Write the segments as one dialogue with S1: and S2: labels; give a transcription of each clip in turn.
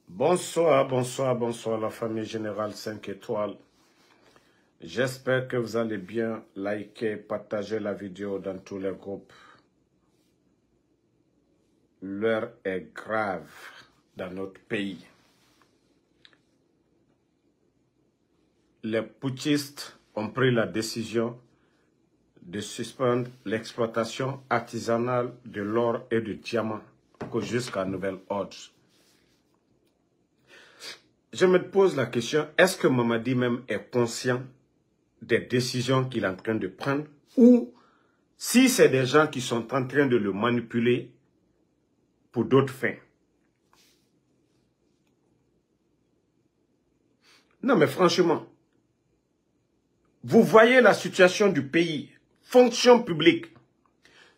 S1: Bonsoir, bonsoir, bonsoir la famille Générale 5 étoiles. J'espère que vous allez bien. Liker, partager la vidéo dans tous les groupes. L'heure est grave dans notre pays. Les putschistes ont pris la décision de suspendre l'exploitation artisanale de l'or et du diamant jusqu'à nouvel ordre. Je me pose la question, est-ce que Mamadi même est conscient des décisions qu'il est en train de prendre ou si c'est des gens qui sont en train de le manipuler pour d'autres fins? Non mais franchement, vous voyez la situation du pays, fonction publique,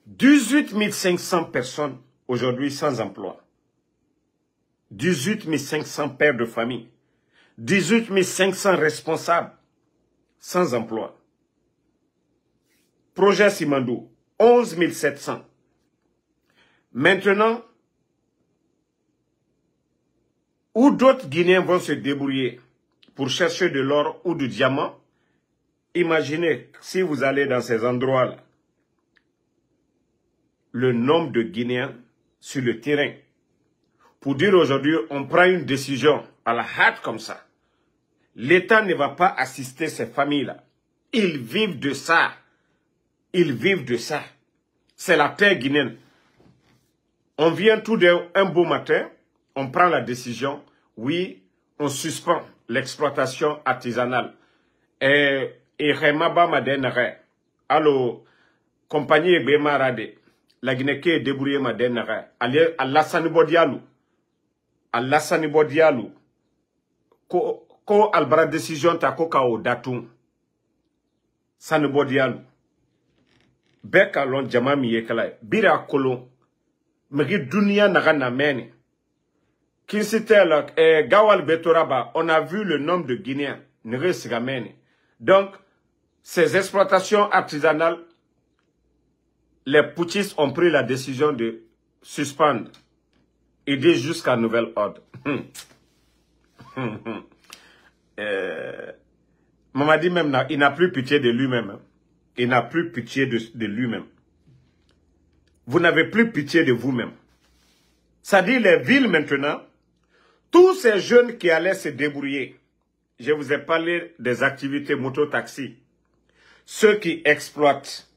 S1: 18 500 personnes aujourd'hui sans emploi. 18 500 pères de famille, 18 500 responsables sans emploi. Projet Simandou, 11 700. Maintenant, où d'autres Guinéens vont se débrouiller pour chercher de l'or ou du diamant, imaginez si vous allez dans ces endroits-là, le nombre de Guinéens sur le terrain. Pour dire aujourd'hui, on prend une décision à la hâte comme ça. L'État ne va pas assister ces familles-là. Ils vivent de ça. Ils vivent de ça. C'est la terre guinéenne. On vient tout d'un beau matin, on prend la décision, oui, on suspend l'exploitation artisanale. Et Remaba Madenare, allo, compagnie Bemarade, la Guinée qui est débrouillée Madenare, Alassane Bodialou. Alassane Bodialou, ko albara décision ta ko ka o datum Sane Bodialou beka lon jama mi yekala bira kolon megi dunia naga na meni kinsitel gawal betoraba, on a vu le nombre de Guinéens ne sigameni. Donc ces exploitations artisanales, les putschistes ont pris la décision de suspendre aider jusqu'à nouvel ordre. Mamadi même, il n'a plus pitié de lui-même. Il n'a plus pitié de lui-même. Vous n'avez plus pitié de vous-même. Ça dit les villes maintenant, tous ces jeunes qui allaient se débrouiller, je vous ai parlé des activités moto-taxi, ceux qui exploitent,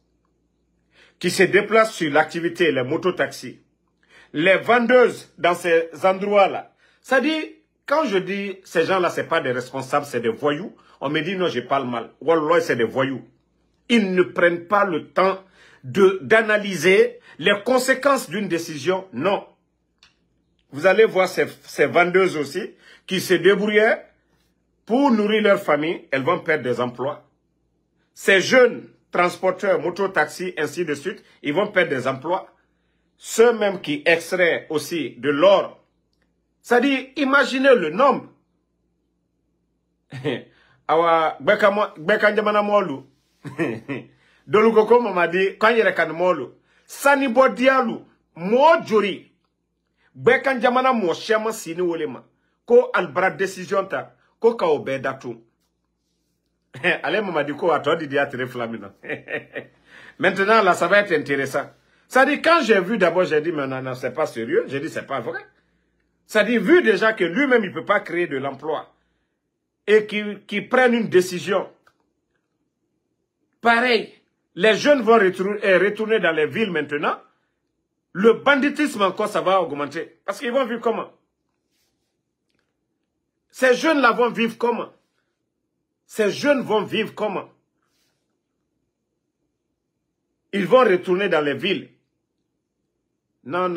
S1: qui se déplacent sur l'activité, les moto-taxis, les vendeuses dans ces endroits-là. Ça dit, quand je dis ces gens-là, ce n'est pas des responsables, c'est des voyous, on me dit non, je parle mal. Wallah, c'est des voyous. Ils ne prennent pas le temps d'analyser les conséquences d'une décision. Non. Vous allez voir ces vendeuses aussi qui se débrouillaient pour nourrir leur famille. Elles vont perdre des emplois. Ces jeunes transporteurs, moto-taxi, ainsi de suite, ils vont perdre des emplois. Ceux-mêmes qui extraient aussi de l'or. Ça dit, imaginez le nombre. Awa, Bekanjamana Molu. Dolugoko m'a dit, quand il y a Molu, Sanibo Dialou, Mo Juri, Bekanjamana Mo Shema Sini Wolema, Ko Albra décision ta, Ko Kaobe Datou. Allez, m'a dit, Ko Atodi Diatre Flamina. Maintenant, là, ça va être intéressant. Ça dit, quand j'ai vu d'abord, j'ai dit, mais non, c'est pas sérieux. J'ai dit, c'est pas vrai. Ça dit, vu déjà que lui-même, il ne peut pas créer de l'emploi et qu'il prenne une décision. Pareil, les jeunes vont retourner dans les villes maintenant. Le banditisme encore, ça va augmenter. Parce qu'ils vont vivre comment? Ces jeunes-là vont vivre comment? Ces jeunes vont vivre comment? Ils vont retourner dans les villes. Non.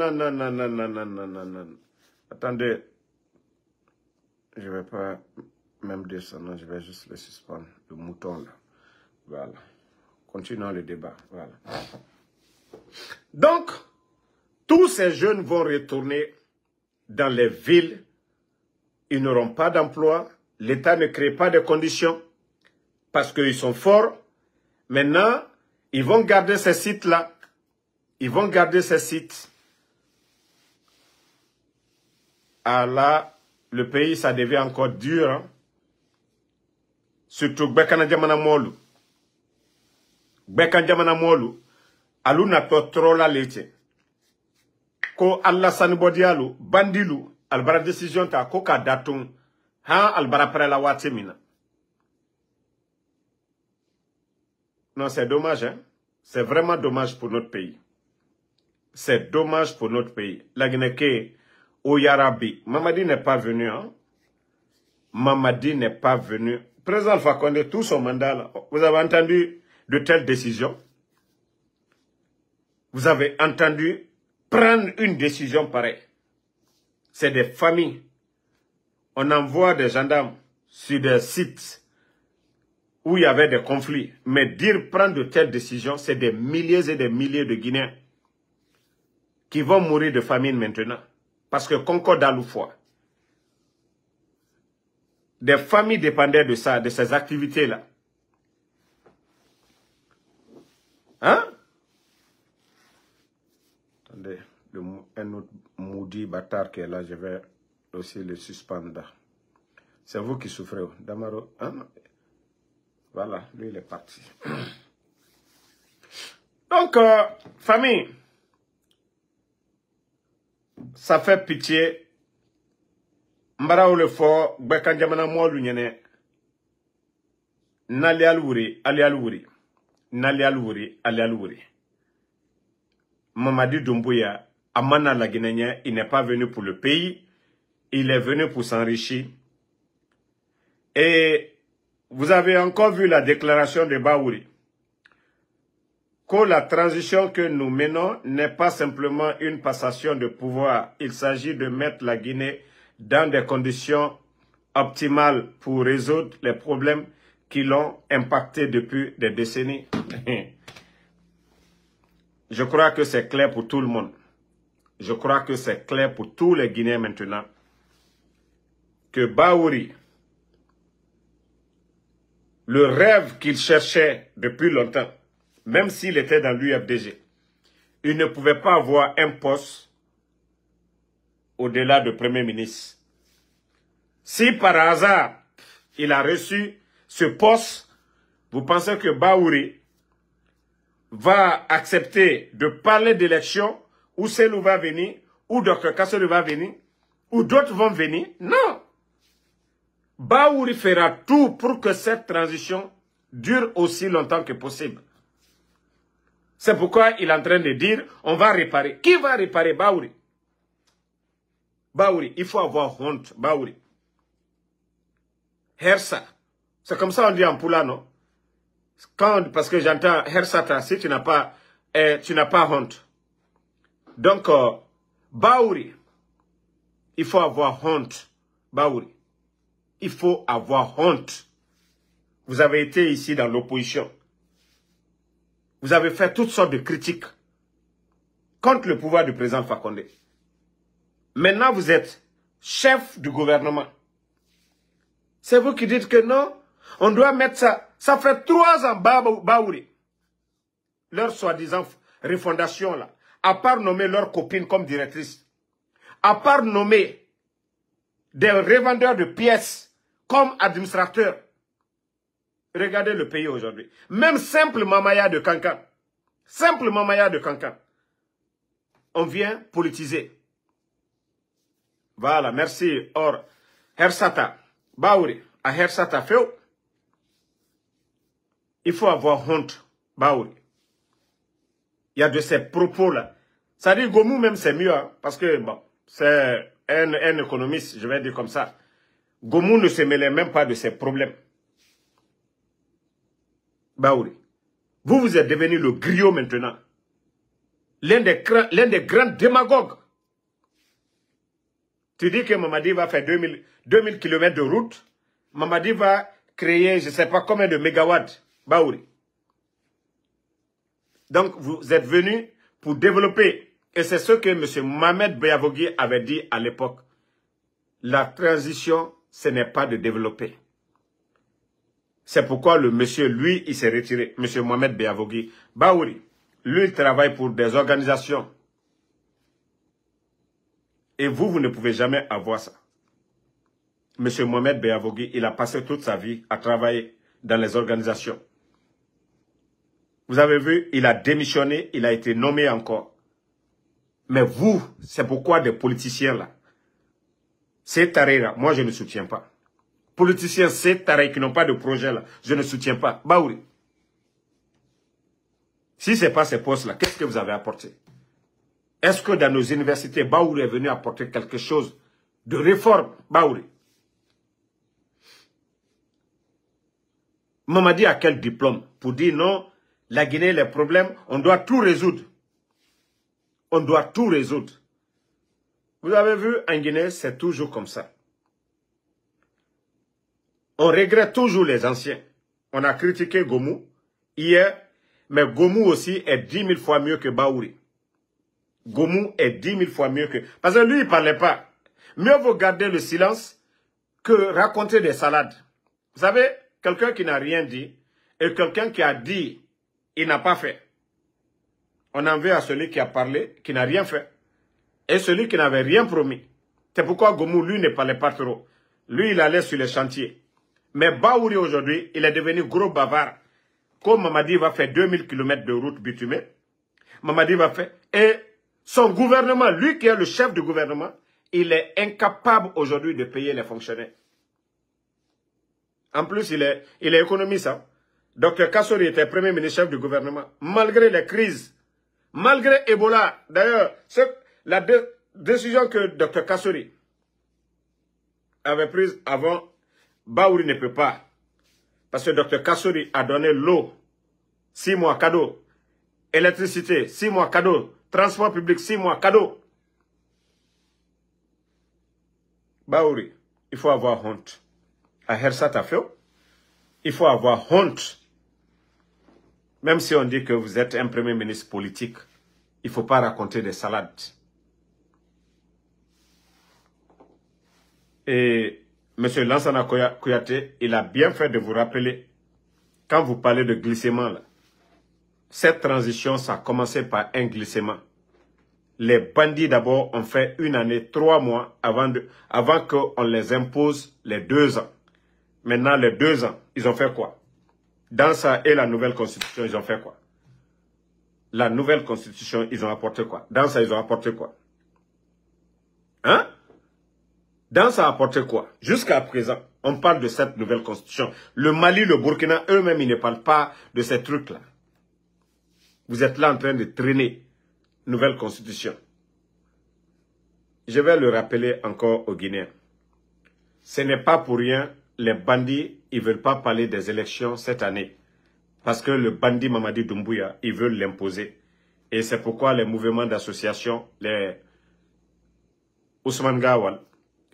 S1: Attendez. Je ne vais pas même dire ça, non, je vais juste le suspendre. Le mouton, là. Voilà. Continuons le débat. Voilà. Donc, tous ces jeunes vont retourner dans les villes. Ils n'auront pas d'emploi. L'État ne crée pas de conditions parce qu'ils sont forts. Maintenant, ils vont garder ces sites-là. Ils vont garder ces sites à la le pays, ça devient encore dur. Hein? Surtout, Bekana Djamana Molu. Bekana Djamana Molu. Alou na to trop la leche. Ko Allah Sanibodialu, Bandilu, albara décision ta koka datung. Ha albara pre la watemina. Non, c'est dommage, hein. C'est vraiment dommage pour notre pays. C'est dommage pour notre pays. La Guinée, Oyarabi. Mamadi n'est pas venu, hein. Mamadi n'est pas venu. Président Alpha Condé, tout son mandat, là. Vous avez entendu de telles décisions? Vous avez entendu prendre une décision pareille? C'est des familles. On envoie des gendarmes sur des sites où il y avait des conflits. Mais dire prendre de telles décisions, c'est des milliers et des milliers de Guinéens qui vont mourir de famine maintenant. Parce que Concorde à l'Oufoua, des familles dépendaient de ça, de ces activités-là. Hein? Attendez, un autre maudit bâtard qui est là, je vais aussi le suspendre. C'est vous qui souffrez. Damaro, hein? Voilà, lui il est parti. Donc, famille, ça fait pitié. Mbara ou le fort, Bekanjamana mo lunyene. Nali alwuri, ali alwuri. Nali alwuri, ali alwuri. Mamadi Doumbouya, Amana la Guinéen, il n'est pas venu pour le pays. Il est venu pour s'enrichir. Et vous avez encore vu la déclaration de Baouri. Que la transition que nous menons n'est pas simplement une passation de pouvoir. Il s'agit de mettre la Guinée dans des conditions optimales pour résoudre les problèmes qui l'ont impacté depuis des décennies. Je crois que c'est clair pour tout le monde. Je crois que c'est clair pour tous les Guinéens maintenant que Baouri, le rêve qu'il cherchait depuis longtemps, même s'il était dans l'UFDG, il ne pouvait pas avoir un poste au-delà de Premier ministre. Si par hasard, il a reçu ce poste, vous pensez que Baouri va accepter de parler d'élection, ou Selou va venir, ou Dr Kasselu va venir, ou d'autres vont venir? Non. Baouri fera tout pour que cette transition dure aussi longtemps que possible. C'est pourquoi il est en train de dire, on va réparer. Qui va réparer Baouri? Baouri, il faut avoir honte, Baouri. Hersa, c'est comme ça on dit en Poula, non? Parce que j'entends Hersata, si tu n'as pas honte. Donc, Baouri, il faut avoir honte, Baouri. Il faut avoir honte. Vous avez été ici dans l'opposition. Vous avez fait toutes sortes de critiques contre le pouvoir du président Alpha Condé. Maintenant, vous êtes chef du gouvernement. C'est vous qui dites que non, on doit mettre ça. Ça fait 3 ans, Baouri. Leur soi-disant refondation, là. À part nommer leur copine comme directrice. À part nommer des revendeurs de pièces comme administrateurs. Regardez le pays aujourd'hui. Même simple Mamaya de Cancan. Simple Mamaya de Cancan. On vient politiser. Voilà, merci. Or, Hersata, Baouri, à Hersata Feo, il faut avoir honte, Baouri. Il y a de ces propos-là. Ça dit Gomou même c'est mieux, hein, parce que, bon, c'est un économiste, je vais dire comme ça. Gomou ne se mêlait même pas de ses problèmes. Baouri, vous êtes devenu le griot maintenant. L'un des grands démagogues. Tu dis que Mamadi va faire 2000 km de route. Mamadi va créer, je ne sais pas combien de mégawatts. Baouri. Donc, vous êtes venu pour développer. Et c'est ce que M. Mohamed Beyavogui avait dit à l'époque. La transition, ce n'est pas de développer. C'est pourquoi le monsieur, lui, il s'est retiré. M. Mohamed Beyavogui. Baouri, lui, il travaille pour des organisations. Et vous, vous ne pouvez jamais avoir ça. M. Mohamed Beyavogui, il a passé toute sa vie à travailler dans les organisations. Vous avez vu, il a démissionné, il a été nommé encore. Mais vous, c'est pourquoi des politiciens là, ces tarés-là, moi je ne soutiens pas. Politiciens, ces tarés qui n'ont pas de projet là, je ne soutiens pas. Baouri. Si ce n'est pas ces postes-là, qu'est-ce que vous avez apporté? Est-ce que dans nos universités, Baouri est venu apporter quelque chose de réforme? Baouri. Mamadi a quel diplôme pour dire non, la Guinée, les problèmes, on doit tout résoudre. On doit tout résoudre. Vous avez vu, en Guinée, c'est toujours comme ça. On regrette toujours les anciens. On a critiqué Gomu hier, mais Gomu aussi est 10 000 fois mieux que Baouri. Gomu est 10 000 fois mieux que... Parce que lui, il ne parlait pas. Mieux vaut garder le silence que raconter des salades. Vous savez, quelqu'un qui n'a rien dit et quelqu'un qui a dit, il n'a pas fait. On en veut à celui qui a parlé, qui n'a rien fait. Et celui qui n'avait rien promis. C'est pourquoi Gomu, lui, ne parlait pas trop. Lui, il allait sur les chantiers. Mais Baouri, aujourd'hui, il est devenu gros bavard. Comme Mamadi va faire 2000 km de route bitumée, Mamadi va faire... Et son gouvernement, lui qui est le chef du gouvernement, il est incapable aujourd'hui de payer les fonctionnaires. En plus, il est économiste. Hein? Dr Kassori était premier ministre chef du gouvernement. Malgré les crises, malgré Ebola. D'ailleurs, la décision que Dr Kassori avait prise avant, Baouri ne peut pas. Parce que Dr Kassori a donné l'eau, 6 mois cadeau. Électricité, 6 mois cadeau. Transport public, 6 mois cadeau. Baouri, il faut avoir honte. À Hersat Afeo, il faut avoir honte. Même si on dit que vous êtes un premier ministre politique, il ne faut pas raconter des salades. Et M. Lansana Kouyaté, il a bien fait de vous rappeler, quand vous parlez de glissement, là, cette transition, ça a commencé par un glissement. Les bandits d'abord ont fait 1 année, 3 mois avant qu'on les impose les 2 ans. Maintenant, les 2 ans, ils ont fait quoi? Dans ça et la nouvelle constitution, ils ont fait quoi? La nouvelle constitution, ils ont apporté quoi? Dans ça, ils ont apporté quoi? Hein? Dans ça, apporté quoi? Jusqu'à présent, on parle de cette nouvelle constitution. Le Mali, le Burkina, eux-mêmes, ils ne parlent pas de ces trucs-là. Vous êtes là en train de traîner. Nouvelle constitution. Je vais le rappeler encore aux Guinéens. Ce n'est pas pour rien, les bandits, ils ne veulent pas parler des élections cette année. Parce que le bandit Mamadi Doumbouya, ils veulent l'imposer. Et c'est pourquoi les mouvements d'association, les Ousmane Gawal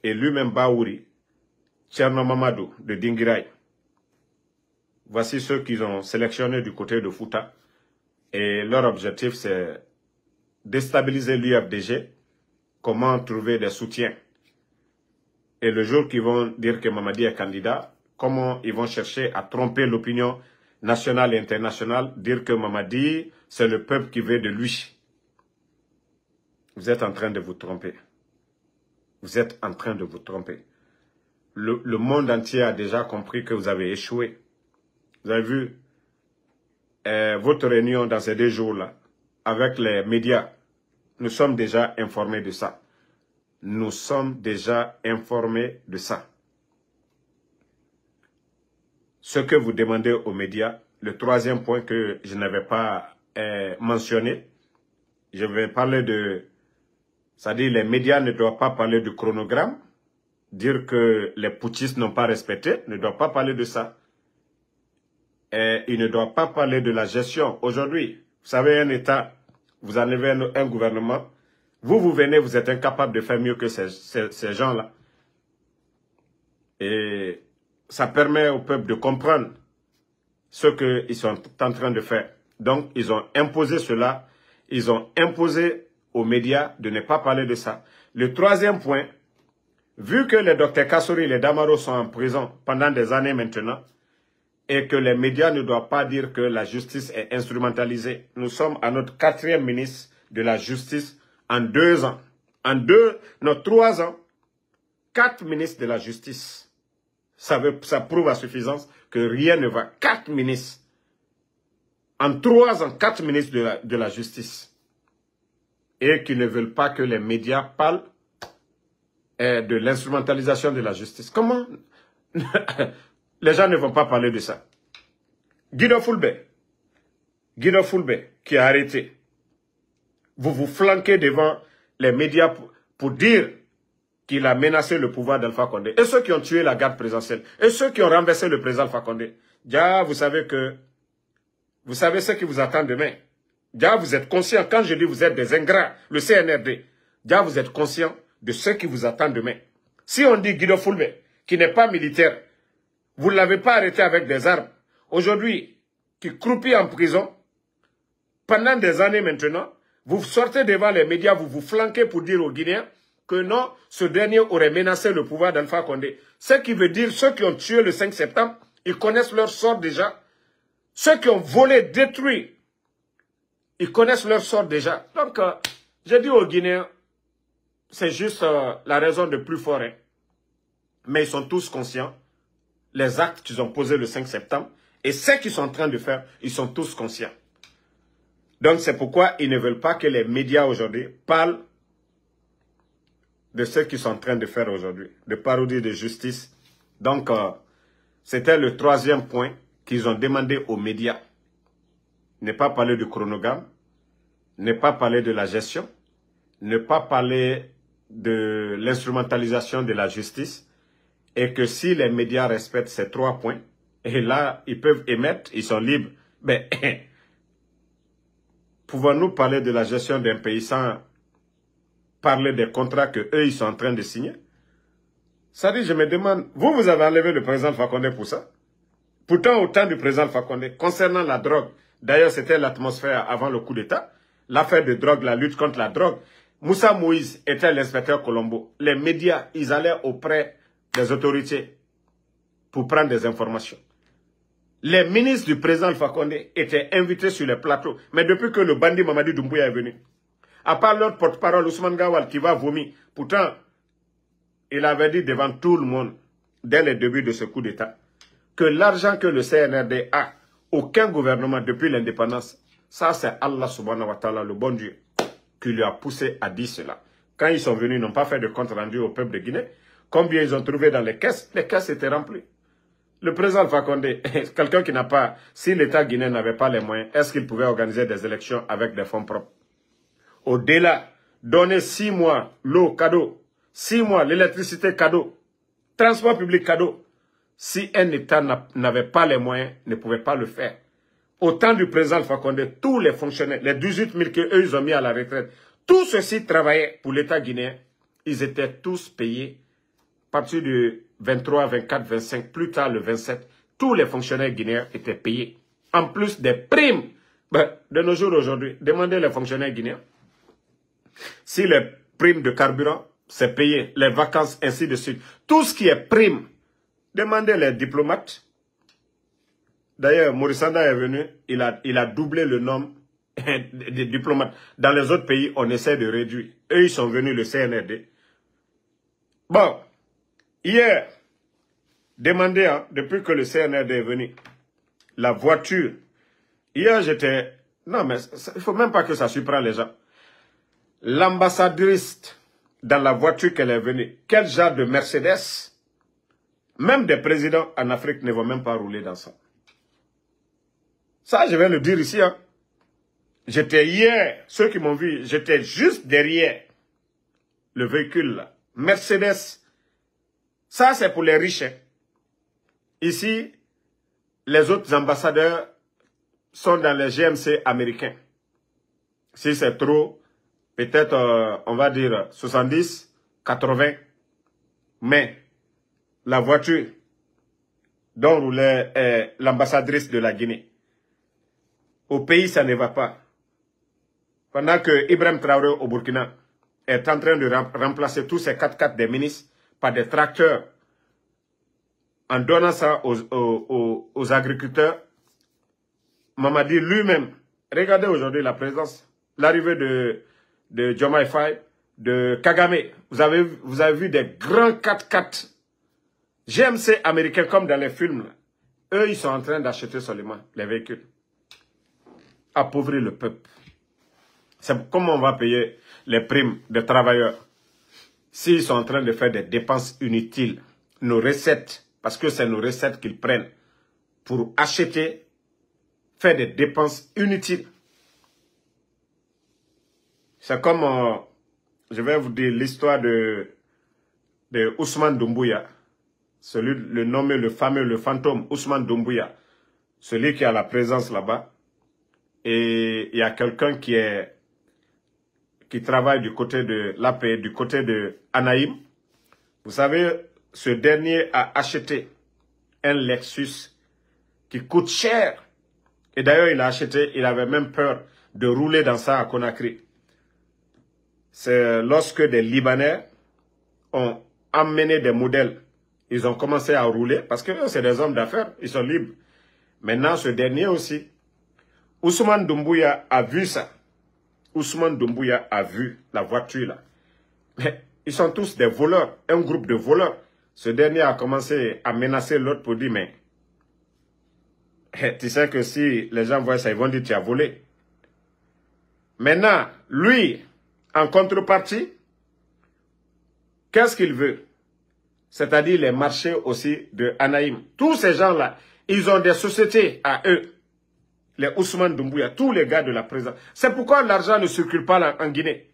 S1: et lui-même Baouri, Tcherno Mamadou de Dingirai, voici ceux qu'ils ont sélectionnés du côté de Fouta. Et leur objectif, c'est déstabiliser l'UFDG, comment trouver des soutiens. Et le jour qu'ils vont dire que Mamadi est candidat, comment ils vont chercher à tromper l'opinion nationale et internationale, dire que Mamadi, c'est le peuple qui veut de lui. Vous êtes en train de vous tromper. Vous êtes en train de vous tromper. Le monde entier a déjà compris que vous avez échoué. Vous avez vu votre réunion dans ces 2 jours-là, avec les médias. Nous sommes déjà informés de ça. Nous sommes déjà informés de ça. Ce que vous demandez aux médias, le 3e point que je n'avais pas mentionné, je vais parler de... C'est-à-dire les médias ne doivent pas parler du chronogramme, dire que les putschistes n'ont pas respecté, ne doivent pas parler de ça. Et ils ne doivent pas parler de la gestion. Aujourd'hui, vous savez, un État, vous enlevez un gouvernement, vous venez, vous êtes incapable de faire mieux que ces gens-là. Et ça permet au peuple de comprendre ce qu'ils sont en train de faire. Donc, ils ont imposé cela. Ils ont imposé aux médias de ne pas parler de ça. Le 3e point, vu que les Dr Kassori et les Damaro sont en prison pendant des années maintenant, et que les médias ne doivent pas dire que la justice est instrumentalisée, nous sommes à notre 4e ministre de la justice en 2 ans. En 3 ans, 4 ministres de la justice. Ça prouve à suffisance que rien ne va. 4 ministres. En 3 ans, 4 ministres de la justice. Et qui ne veulent pas que les médias parlent de l'instrumentalisation de la justice. Comment les gens ne vont pas parler de ça? Guido Fulbert, qui a arrêté. Vous vous flanquez devant les médias pour dire qu'il a menacé le pouvoir d'Alpha Condé. Et ceux qui ont tué la garde présidentielle. Et ceux qui ont renversé le président Alpha Condé. Déjà, vous savez ce qui vous attend demain. Déjà, vous êtes conscient. Quand je dis vous êtes des ingrats, le CNRD. Déjà, vous êtes conscient de ce qui vous attend demain. Si on dit Guido Fulbert, qui n'est pas militaire, vous ne l'avez pas arrêté avec des armes. Aujourd'hui, qui croupit en prison, pendant des années maintenant, vous sortez devant les médias, vous vous flanquez pour dire aux Guinéens que non, ce dernier aurait menacé le pouvoir d'Alpha Condé. Ce qui veut dire, ceux qui ont tué le 5 septembre, ils connaissent leur sort déjà. Ceux qui ont volé, détruit, ils connaissent leur sort déjà. Donc, j'ai dit aux Guinéens, c'est juste la raison de plus fort. Hein. Mais ils sont tous conscients. Les actes qu'ils ont posés le 5 septembre et ce qu'ils sont en train de faire, ils sont tous conscients. Donc, c'est pourquoi ils ne veulent pas que les médias aujourd'hui parlent de ce qu'ils sont en train de faire aujourd'hui, de parodie de justice. Donc, c'était le 3e point qu'ils ont demandé aux médias. Ne pas parler du chronogramme, ne pas parler de la gestion, ne pas parler de l'instrumentalisation de la justice, et que si les médias respectent ces 3 points, et là, ils peuvent émettre, ils sont libres. Mais, pouvons-nous parler de la gestion d'un pays sans parler des contrats qu'eux, ils sont en train de signer? Ça dit, je me demande, vous avez enlevé le président Alpha Condé pour ça? Pourtant, au temps du président Alpha Condé, concernant la drogue, d'ailleurs, c'était l'atmosphère avant le coup d'État, l'affaire de drogue, la lutte contre la drogue, Moussa Moïse était l'inspecteur Colombo. Les médias, ils allaient auprès des autorités pour prendre des informations. Les ministres du président Alpha Condé étaient invités sur les plateaux. Mais depuis que le bandit Mamadi Doumbouya est venu, à part leur porte-parole Ousmane Gawal qui va vomir, pourtant, il avait dit devant tout le monde, dès le début de ce coup d'État, que l'argent que le CNRD a, aucun gouvernement depuis l'indépendance, ça c'est Allah subhanahu wa ta'ala, le bon Dieu, qui lui a poussé à dire cela. Quand ils sont venus, ils n'ont pas fait de compte rendu au peuple de Guinée. Combien ils ont trouvé dans les caisses étaient remplies. Le président Alpha Condé, quelqu'un qui n'a pas, si l'État guinéen n'avait pas les moyens, est-ce qu'il pouvait organiser des élections avec des fonds propres? Au-delà, donner 6 mois l'eau cadeau, 6 mois l'électricité cadeau, transport public cadeau. Si un État n'avait pas les moyens, ne pouvait pas le faire. Au temps du président Alpha Condé, tous les fonctionnaires, les 18 000 qu'eux ils ont mis à la retraite, tous ceux-ci travaillaient pour l'État guinéen. Ils étaient tous payés à partir du 23, 24, 25, plus tard le 27. Tous les fonctionnaires guinéens étaient payés. En plus des primes. De nos jours aujourd'hui, demandez les fonctionnaires guinéens. Si les primes de carburant, c'est payé, les vacances, ainsi de suite. Tout ce qui est prime, demandez les diplomates. D'ailleurs, Maurice Sanda est venu, il a doublé le nombre des diplomates. Dans les autres pays, on essaie de réduire. Eux, ils sont venus, le CNRD. Bon, hier, demandez, hein, depuis que le CNRD est venu, la voiture. Hier, j'étais... Non, mais il ne faut même pas que ça surprend les gens. L'ambassadrice, dans la voiture qu'elle est venue, quel genre de Mercedes? Même des présidents en Afrique ne vont même pas rouler dans ça. Ça, je vais le dire ici. Hein. J'étais hier, ceux qui m'ont vu, j'étais juste derrière le véhicule là. Mercedes. Ça, c'est pour les riches. Hein. Ici, les autres ambassadeurs sont dans les GMC américains. Si c'est trop, peut-être, on va dire 70, 80. Mais la voiture dont roulait l'ambassadrice de la Guinée, au pays, ça ne va pas. Pendant que Ibrahim Traoré au Burkina est en train de remplacer tous ces 4x4 des ministres par des tracteurs, en donnant ça aux agriculteurs, Mamadi lui-même, regardez aujourd'hui la présence, l'arrivée de Diomaye Faye, de Kagame. Vous avez vu des grands 4x4 GMC américains comme dans les films. Là. Eux, ils sont en train d'acheter seulement les véhicules. Appauvrir le peuple. C'est comment on va payer les primes des travailleurs s'ils sont en train de faire des dépenses inutiles. Nos recettes, parce que c'est nos recettes qu'ils prennent pour acheter, faire des dépenses inutiles. C'est comme, je vais vous dire l'histoire de Ousmane Doumbouya. Celui, le nommé, le fameux, le fantôme Ousmane Doumbouya. Celui qui a la présence là-bas. Et il y a quelqu'un qui travaille du côté de l'APE, du côté de Anaïm. Vous savez, ce dernier a acheté un Lexus qui coûte cher. Et d'ailleurs, il a acheté, il avait même peur de rouler dans ça à Conakry. C'est lorsque des Libanais ont amené des modèles, ils ont commencé à rouler, parce que c'est des hommes d'affaires, ils sont libres. Maintenant, ce dernier aussi, Ousmane Doumbouya a vu ça. Ousmane Doumbouya a vu la voiture là. Mais ils sont tous des voleurs, un groupe de voleurs. Ce dernier a commencé à menacer l'autre pour dire, mais tu sais que si les gens voient ça, ils vont dire tu as volé. Maintenant, lui, en contrepartie, qu'est-ce qu'il veut? C'est-à-dire les marchés aussi de Anaïm. Tous ces gens-là, ils ont des sociétés à eux. Les Ousmane Doumbouya, tous les gars de la présidence. C'est pourquoi l'argent ne circule pas en Guinée.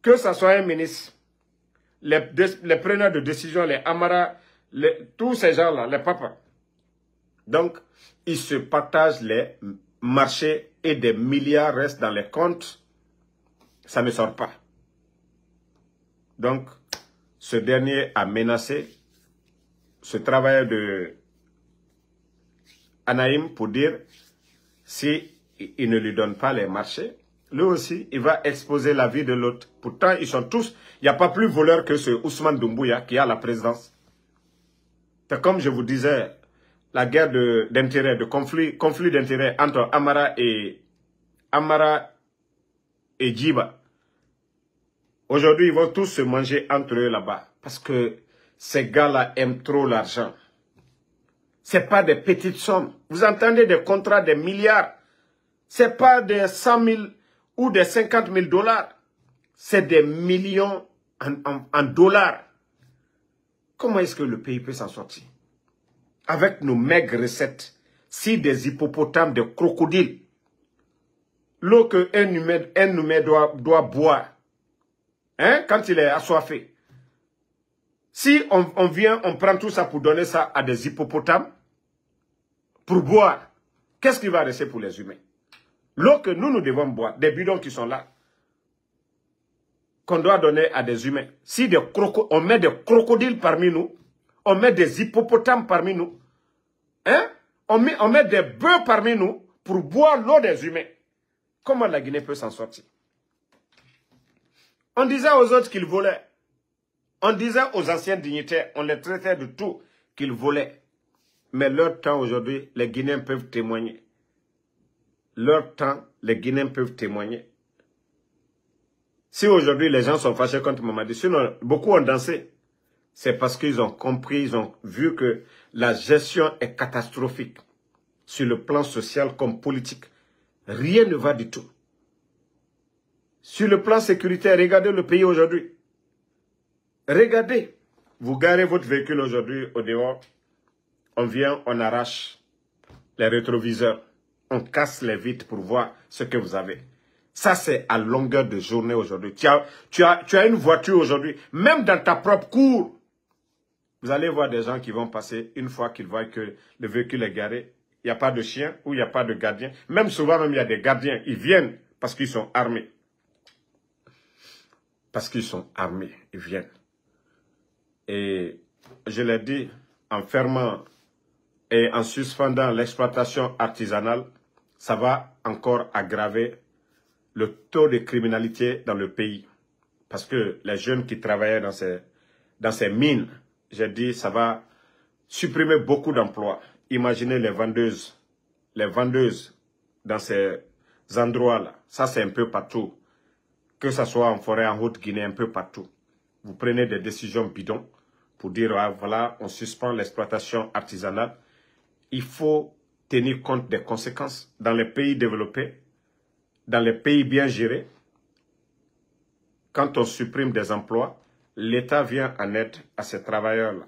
S1: Que ce soit un ministre, les preneurs de décision, les Amara, tous ces gens-là, les papas. Donc, ils se partagent les marchés et des milliards restent dans les comptes. Ça ne sort pas. Donc, ce dernier a menacé ce travailleur de Anaïm pour dire si il ne lui donne pas les marchés, lui aussi, il va exposer la vie de l'autre. Pourtant, ils sont tous... Il n'y a pas plus voleur que ce Ousmane Doumbouya qui a la présidence. C'est comme je vous disais, la guerre d'intérêt, de conflit d'intérêt entre Amara et Djiba. Aujourd'hui, ils vont tous se manger entre eux là-bas. Parce que ces gars-là aiment trop l'argent. Ce n'est pas des petites sommes. Vous entendez des contrats de milliards. Ce n'est pas des 100 000 ou des 50 000 dollars. C'est des millions en dollars. Comment est-ce que le pays peut s'en sortir? Avec nos maigres recettes, si des hippopotames, des crocodiles, l'eau qu'un humain doit boire, hein, quand il est assoiffé. Si on vient, on prend tout ça pour donner ça à des hippopotames, pour boire, qu'est-ce qui va rester pour les humains? L'eau que nous devons boire, des bidons qui sont là, qu'on doit donner à des humains. Si on met des crocodiles parmi nous, on met des hippopotames parmi nous, hein? On met des bœufs parmi nous pour boire l'eau des humains. Comment la Guinée peut s'en sortir? On disait aux autres qu'ils volaient. On disait aux anciens dignitaires, on les traitait de tout, qu'ils volaient. Mais leur temps aujourd'hui, les Guinéens peuvent témoigner. Leur temps, les Guinéens peuvent témoigner. Si aujourd'hui les gens sont fâchés contre Mamadi, sinon beaucoup ont dansé. C'est parce qu'ils ont compris, ils ont vu que la gestion est catastrophique. Sur le plan social comme politique, rien ne va du tout. Sur le plan sécuritaire, regardez le pays aujourd'hui. Regardez, vous garez votre véhicule aujourd'hui au dehors, on vient, on arrache les rétroviseurs, on casse les vitres pour voir ce que vous avez. Ça, c'est à longueur de journée aujourd'hui. Tu as une voiture aujourd'hui, même dans ta propre cour. Vous allez voir des gens qui vont passer une fois qu'ils voient que le véhicule est garé. Il n'y a pas de chien ou il n'y a pas de gardien. Même souvent, même il y a des gardiens. Ils viennent parce qu'ils sont armés. Parce qu'ils sont armés, ils viennent. Et je l'ai dit, en fermant et en suspendant l'exploitation artisanale, ça va encore aggraver le taux de criminalité dans le pays. Parce que les jeunes qui travaillaient dans ces mines, j'ai dit, ça va supprimer beaucoup d'emplois. Imaginez les vendeuses dans ces endroits-là. Ça, c'est un peu partout. que ce soit en forêt, en Haute-Guinée, un peu partout. Vous prenez des décisions bidons pour dire, ah, voilà, on suspend l'exploitation artisanale. Il faut tenir compte des conséquences dans les pays développés, dans les pays bien gérés. Quand on supprime des emplois, l'État vient en aide à ces travailleurs-là.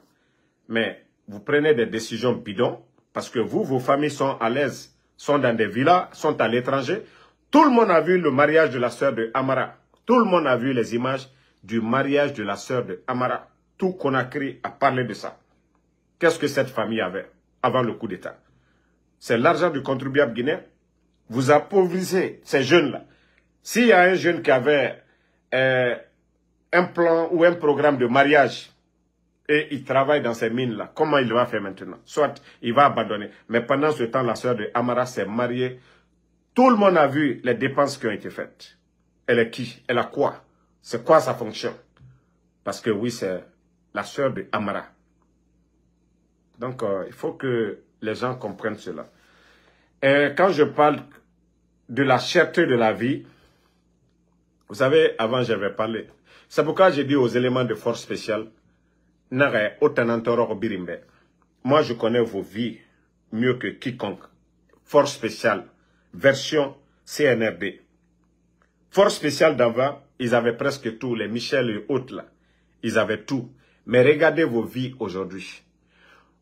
S1: Mais vous prenez des décisions bidons parce que vous, vos familles sont à l'aise, sont dans des villas, sont à l'étranger. Tout le monde a vu le mariage de la sœur de Amara. Tout le monde a vu les images du mariage de la sœur de Amara. Tout Conakry a parlé de ça. Qu'est-ce que cette famille avait avant le coup d'État? C'est l'argent du contribuable guinéen. Vous appauvrissez ces jeunes-là. S'il y a un jeune qui avait un plan ou un programme de mariage et il travaille dans ces mines-là, comment il va faire maintenant? Soit il va abandonner. Mais pendant ce temps, la sœur de Amara s'est mariée. Tout le monde a vu les dépenses qui ont été faites. Elle est qui? Elle a quoi? C'est quoi sa fonction? Parce que oui, c'est la sœur de Amara. Donc, il faut que les gens comprennent cela. Et quand je parle de la cherté de la vie, vous savez, avant j'avais parlé. C'est pourquoi j'ai dit aux éléments de force spéciale, moi, je connais vos vies mieux que quiconque. Force spéciale, version CNRD. Force spéciale d'avant, ils avaient presque tout. Les Michel et autres là, ils avaient tout. Mais regardez vos vies aujourd'hui.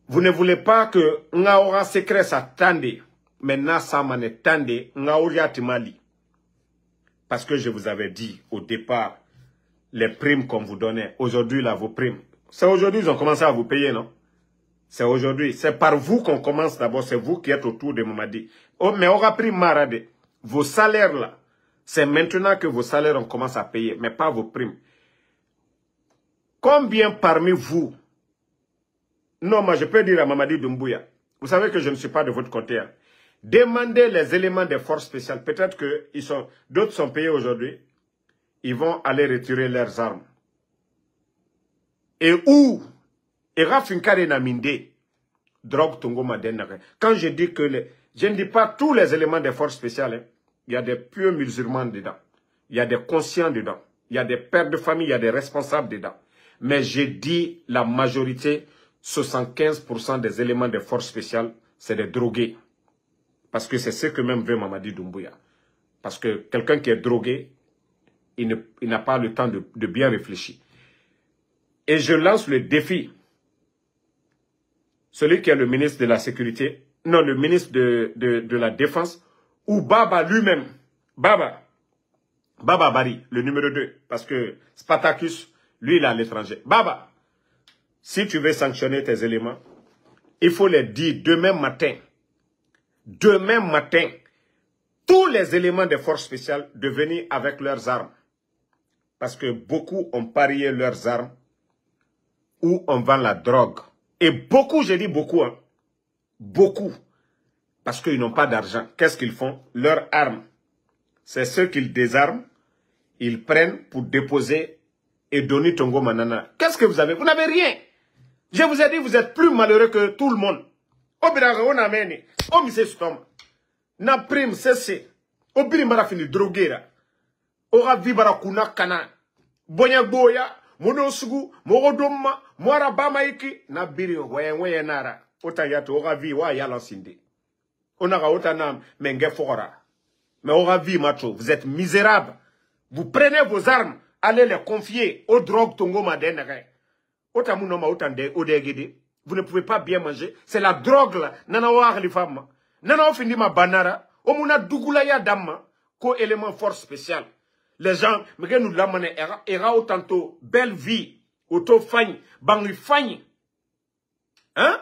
S1: Vous ne voulez pas que Ngaora secret ça tande. Maintenant, ça m'en est tande. Ngaoria Timali. Parce que je vous avais dit au départ, les primes qu'on vous donnait. Aujourd'hui, là, vos primes. C'est aujourd'hui qu'ils ont commencé à vous payer, non? C'est aujourd'hui. C'est par vous qu'on commence d'abord. C'est vous qui êtes autour de Mamadi. Oh, mais on aura pris Marade. Vos salaires, là. C'est maintenant que vos salaires, on commence à payer. Mais pas vos primes. Combien parmi vous... Non, moi, je peux dire à Mamadi Doumbouya. Vous savez que je ne suis pas de votre côté. Hein. Demandez les éléments des forces spéciales. Peut-être que d'autres sont payés aujourd'hui. Ils vont aller retirer leurs armes. Et où drogue Tongo Madenare. Quand je dis que je ne dis pas tous les éléments des forces spéciales, hein. Il y a des pieux musulmans dedans. Il y a des conscients dedans. Il y a des pères de famille, il y a des responsables dedans. Mais j'ai dit la majorité, 75% des éléments des forces spéciales, c'est des drogués. Parce que c'est ce que même veut Mamadi Doumbouya. Parce que quelqu'un qui est drogué, il n'a pas le temps de bien réfléchir. Et je lance le défi. Celui qui est le ministre de la Sécurité, non, le ministre de la Défense, ou Baba lui-même, Baba Bari, le numéro 2, parce que Spartacus, lui, il est à l'étranger. Baba, si tu veux sanctionner tes éléments, il faut les dire demain matin, tous les éléments des forces spéciales de venir avec leurs armes. Parce que beaucoup ont parié leurs armes où on vend la drogue. Et beaucoup, j'ai dit beaucoup, hein, beaucoup. Parce qu'ils n'ont pas d'argent. Qu'est-ce qu'ils font? Leurs armes. C'est ceux qu'ils désarment. Ils prennent pour déposer et donner Tongo Manana. Qu'est-ce que vous avez? Vous n'avez rien. Je vous ai dit, vous êtes plus malheureux que tout le monde. Na prime, c'est. Obiri mara fini droguera. Ora vibara kuna kana. Bonya boya. Monosugu. Morodoma. Moara bamaiki. Na biri weye nara. Ota yato ora vi wa yalansinde. Onara otanam, menge fora. Mais aura vie, macho, vous êtes misérables. Vous prenez vos armes, allez les confier aux drogues Tongo Madenere. Otamunoma otande, odegede. Vous ne pouvez pas bien manger. C'est la drogue là. Nana wa les femmes. Nana fini ma banara. Omuna dugulaya dama. Ko élément force spécial. Les gens, mais nous l'amane era autanto belle vie. Auto fagne. Bangi fagne. Hein?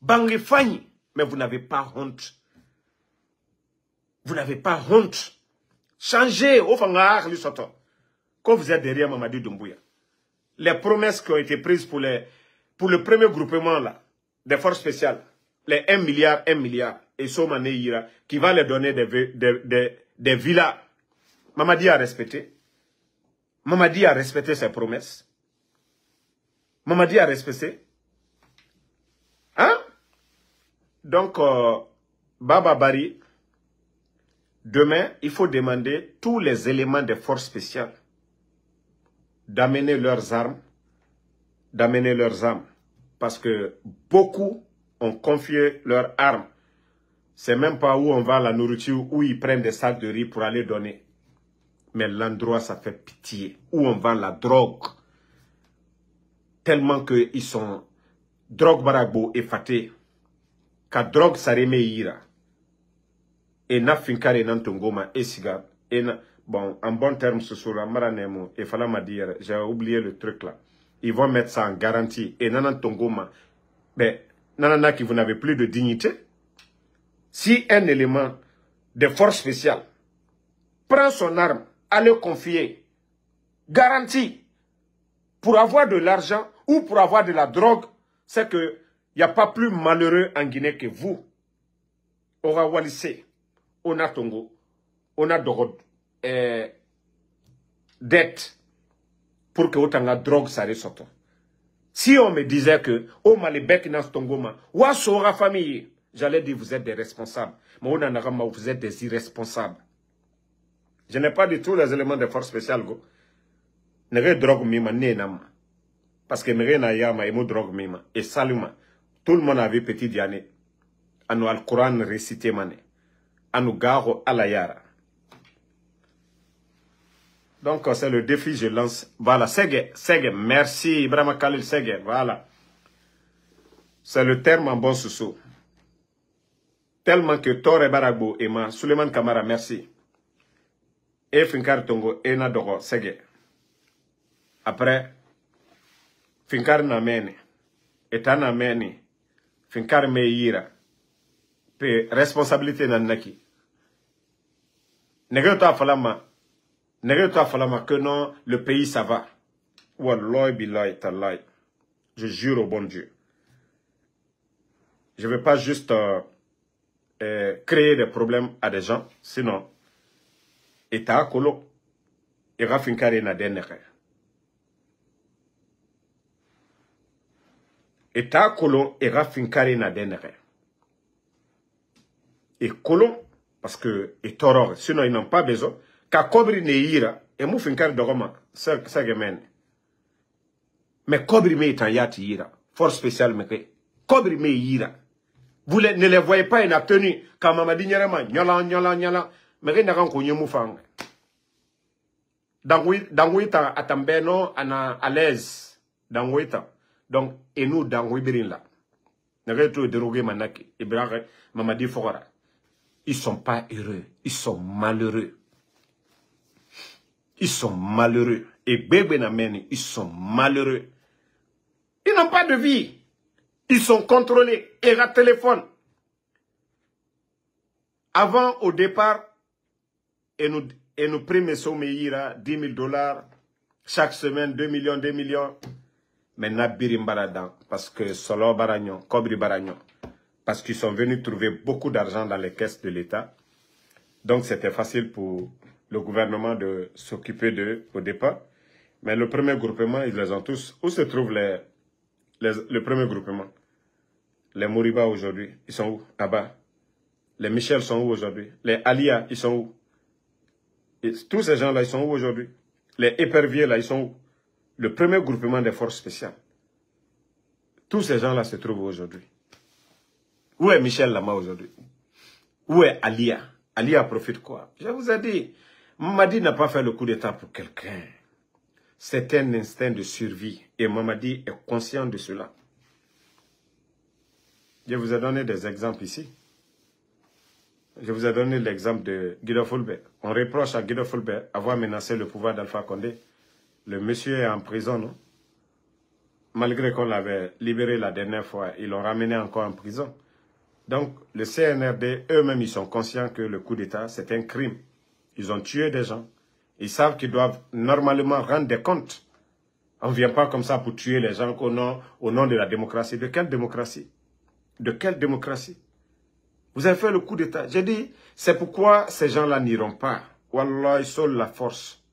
S1: Bangi fagne. Mais vous n'avez pas honte. Vous n'avez pas honte. Changez au fangar le soto. Quand vous êtes derrière Mamadi Doumbouya. Les promesses qui ont été prises pour le premier groupement là, des forces spéciales, les 1 milliard, et Somane Ira, qui va les donner des villas. Mamadi a respecté. Mamadi a respecté ses promesses. Mamadi a respecté. Hein? Donc, Baba Bari, demain, il faut demander tous les éléments des forces spéciales d'amener leurs armes, parce que beaucoup ont confié leurs armes. C'est même pas où on vend la nourriture, où ils prennent des sacs de riz pour aller donner. Mais l'endroit, ça fait pitié. Où on vend la drogue. Tellement qu'ils sont drogue baragbo et faté. Ka drogue sareme ira. Et na finkare nan tongoma et siga. Et na, bon, en bon terme, ce sera maranemo. Et fallait m'a dire, j'ai oublié le truc là. Ils vont mettre ça en garantie. Et nanan tongoma. Ben, nanana qui vous n'avez plus de dignité. Si un élément de force spéciale prend son arme à le confier, garantie, pour avoir de l'argent ou pour avoir de la drogue, c'est que il n'y a pas plus malheureux en Guinée que vous. On a Walissé, on a Tongo, on a dette pour que autant la drogue ça ressorte. Si on me disait que oh malébek dans Tongo ma, ou à sora famille, j'allais dire vous êtes des responsables. Mais on a vous êtes des irresponsables. Je n'ai pas du tout les éléments de force spéciale go. Ne drogue mima nenam. Parce que me na yama et mo drogue mima et saluma. Tout le monde avait petit diane. Anu al Coran récité mané. Anu garo alayara. Donc c'est le défi je lance. Voilà, Sege, merci Ibrahim Khalil Sege, voilà. C'est le terme en bon sous-sous. Tellement que Tore Baragbo et ma Suleiman Kamara, merci. Et Finkar Tongo et Nadoro Sege. Après, Finkar Namene, Etana Mene, Finkar Meira, pe responsabilité Nanaki. Negreto Falama que non, le pays ça va. Wallahi billahi tallahi. Je jure au bon Dieu. Je ne vais pas juste créer des problèmes à des gens, sinon, État Kolo, ira finkare na denere. État Kolo, ira finkare na denere. Et Kolo, parce que, et Toror, sinon ils n'ont pas besoin, ka kobri ne ira, et mou finkare dogoma, ça gemen. Mais kobri me itan yati ira, force spéciale me ke, kobri me ira. Vous ne les voyez pas, il a tenu, quand Mamadi Nyarama, nyola, mais rien n'a rien qu'on y moufang. Dangouita, atambeno, ana à l'aise, dangouita. Donc, et nous, dangouibirin là. N'a rien tout dérogué manaki, Ibrahim, Mamadi Fora. Ils sont pas heureux, ils sont malheureux. Ils sont malheureux. Et bébé n'amène, ils sont malheureux. Ils n'ont pas de vie. Ils sont contrôlés. Et la téléphone. Avant, au départ, et nous primes sommeillira 10 000 $, chaque semaine, 2 millions. Maintenant, birim baradan, parce que solo baragnon, kobri baragnon, parce qu'ils sont venus trouver beaucoup d'argent dans les caisses de l'État. Donc, c'était facile pour le gouvernement de s'occuper d'eux au départ. Mais le premier groupement, ils les ont tous. Où se trouve le premier groupement? Les Moriba aujourd'hui, ils sont où? Là-bas. Les Michel sont où aujourd'hui? Les Alia, ils sont où? Et tous ces gens-là, ils sont où aujourd'hui? Les éperviers, là, ils sont où? Le premier groupement des forces spéciales. Tous ces gens-là se trouvent aujourd'hui. Où est Michel Lama aujourd'hui? Où est Alia? Alia profite quoi? Je vous ai dit, Mamadi n'a pas fait le coup d'état pour quelqu'un. C'est un instinct de survie. Et Mamadi est conscient de cela. Je vous ai donné des exemples ici. Je vous ai donné l'exemple de Guido Fulbert. On reproche à Guido Fulbert avoir menacé le pouvoir d'Alpha Condé. Le monsieur est en prison, non? Malgré qu'on l'avait libéré la dernière fois, ils l'ont ramené encore en prison. Donc, le CNRD, eux-mêmes, ils sont conscients que le coup d'État, c'est un crime. Ils ont tué des gens. Ils savent qu'ils doivent normalement rendre des comptes. On ne vient pas comme ça pour tuer les gens au nom de la démocratie. De quelle démocratie? De quelle démocratie? Vous avez fait le coup d'État. J'ai dit, c'est pourquoi ces gens-là n'iront pas. Wallah, ils sont la force.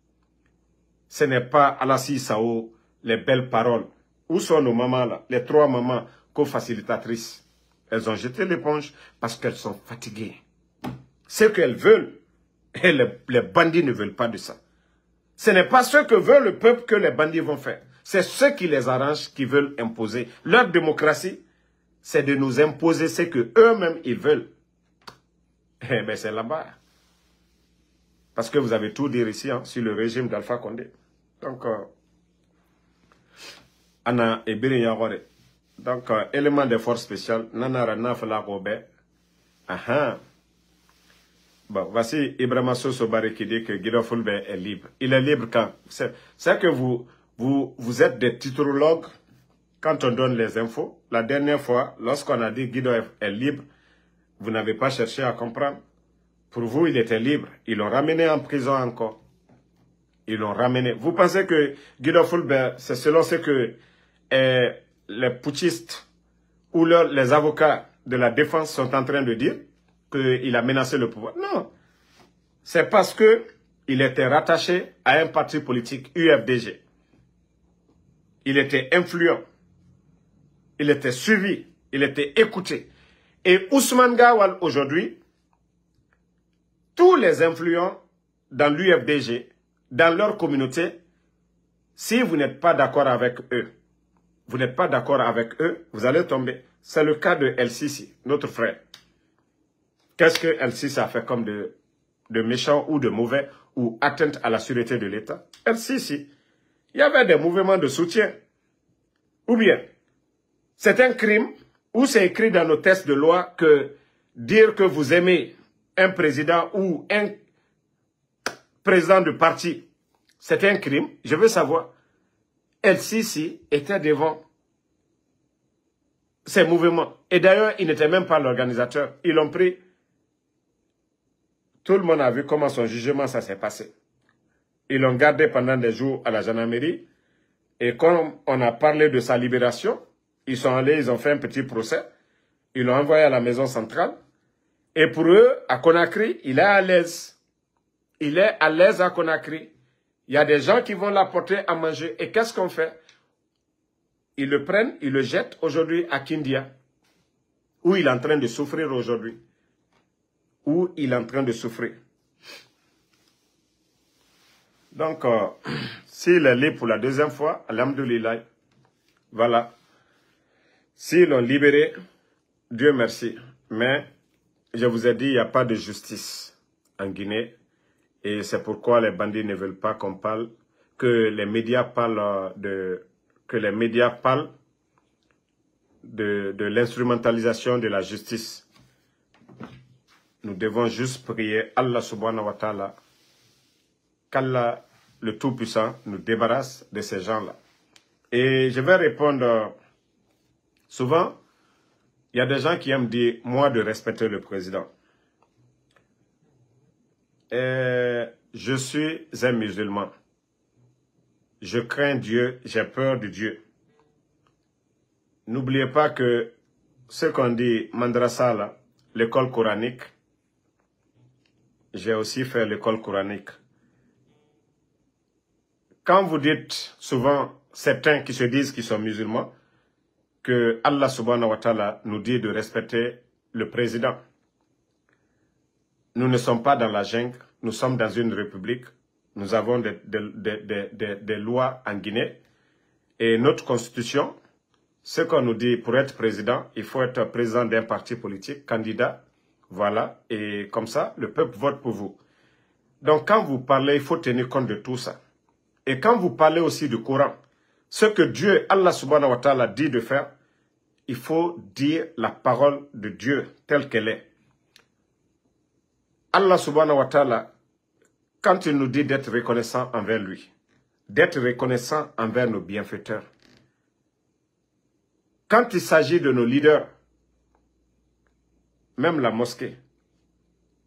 S1: Ce n'est pas Alassi Sao, les belles paroles. Où sont nos mamans là? Les 3 mamans co-facilitatrices. Elles ont jeté l'éponge parce qu'elles sont fatiguées. Ce qu'elles veulent, et les bandits ne veulent pas de ça. Ce n'est pas ce que veut le peuple que les bandits vont faire. C'est ce qui les arrange qui veulent imposer. Leur démocratie, c'est de nous imposer ce que eux-mêmes ils veulent. Eh bien, c'est là-bas. Parce que vous avez tout dit ici sur le régime d'Alpha Condé. Donc, Anna et Yagore. Donc, élément de force spéciale, Nanara Nafala Robert. Bon, voici Ibrahima Sosobare qui dit que Guido Fulbert est libre. Il est libre quand? C'est que vous êtes des titrologues quand on donne les infos. La dernière fois, lorsqu'on a dit Guido est libre, vous n'avez pas cherché à comprendre. Pour vous, il était libre. Ils l'ont ramené en prison encore. Ils l'ont ramené. Vous pensez que Guido Fulbert, c'est selon ce que les putschistes ou les avocats de la défense sont en train de dire qu'il a menacé le pouvoir? Non. C'est parce qu'il était rattaché à un parti politique, UFDG. Il était influent. Il était suivi. Il était écouté. Et Ousmane Gawal, aujourd'hui, tous les influents dans l'UFDG, dans leur communauté, si vous n'êtes pas d'accord avec eux, vous allez tomber. C'est le cas de El Sisi, notre frère. Qu'est-ce que El Sisi a fait comme de méchant ou de mauvais ou atteinte à la sûreté de l'État? El Sisi, il y avait des mouvements de soutien. Ou bien, c'est un crime ou c'est écrit dans nos textes de loi que dire que vous aimez un président ou un président de parti, c'est un crime. Je veux savoir. El Sisi était devant ces mouvements. Et d'ailleurs, il n'était même pas l'organisateur. Ils l'ont pris. Tout le monde a vu comment son jugement ça s'est passé. Ils l'ont gardé pendant des jours à la gendarmerie. Et quand on a parlé de sa libération, ils sont allés, ils ont fait un petit procès. Ils l'ont envoyé à la maison centrale. Et pour eux, à Conakry, il est à l'aise. Il est à l'aise à Conakry. Il y a des gens qui vont l'apporter à manger. Et qu'est-ce qu'on fait? Ils le prennent, ils le jettent aujourd'hui à Kindia. Où il est en train de souffrir aujourd'hui. Où il est en train de souffrir. Donc, s'il est libre pour la deuxième fois, alhamdoulilah, voilà. S'ils l'ont libéré, Dieu merci. Mais, je vous ai dit, il n'y a pas de justice en Guinée. Et c'est pourquoi les bandits ne veulent pas qu'on parle, que les médias parlent de l'instrumentalisation de la justice. Nous devons juste prier Allah subhanahu wa ta'ala, qu'Allah, le Tout-Puissant, nous débarrasse de ces gens-là. Et je vais répondre, souvent, il y a des gens qui aiment dire, moi, de respecter le président. Je suis un musulman. Je crains Dieu, j'ai peur de Dieu. N'oubliez pas que ce qu'on dit Madrasa, l'école coranique, j'ai aussi fait l'école coranique. Quand vous dites souvent, certains qui se disent qu'ils sont musulmans, que Allah subhanahu wa ta'ala nous dit de respecter le président. Nous ne sommes pas dans la jungle, nous sommes dans une république. Nous avons des lois en Guinée. Et notre constitution, ce qu'on nous dit pour être président, il faut être président d'un parti politique, candidat. Voilà. Et comme ça, le peuple vote pour vous. Donc quand vous parlez, il faut tenir compte de tout ça. Et quand vous parlez aussi du Coran, ce que Dieu, Allah subhanahu wa ta'ala, dit de faire, il faut dire la parole de Dieu telle qu'elle est. Allah subhanahu wa ta'ala, quand il nous dit d'être reconnaissant envers lui, d'être reconnaissant envers nos bienfaiteurs, quand il s'agit de nos leaders, même la mosquée,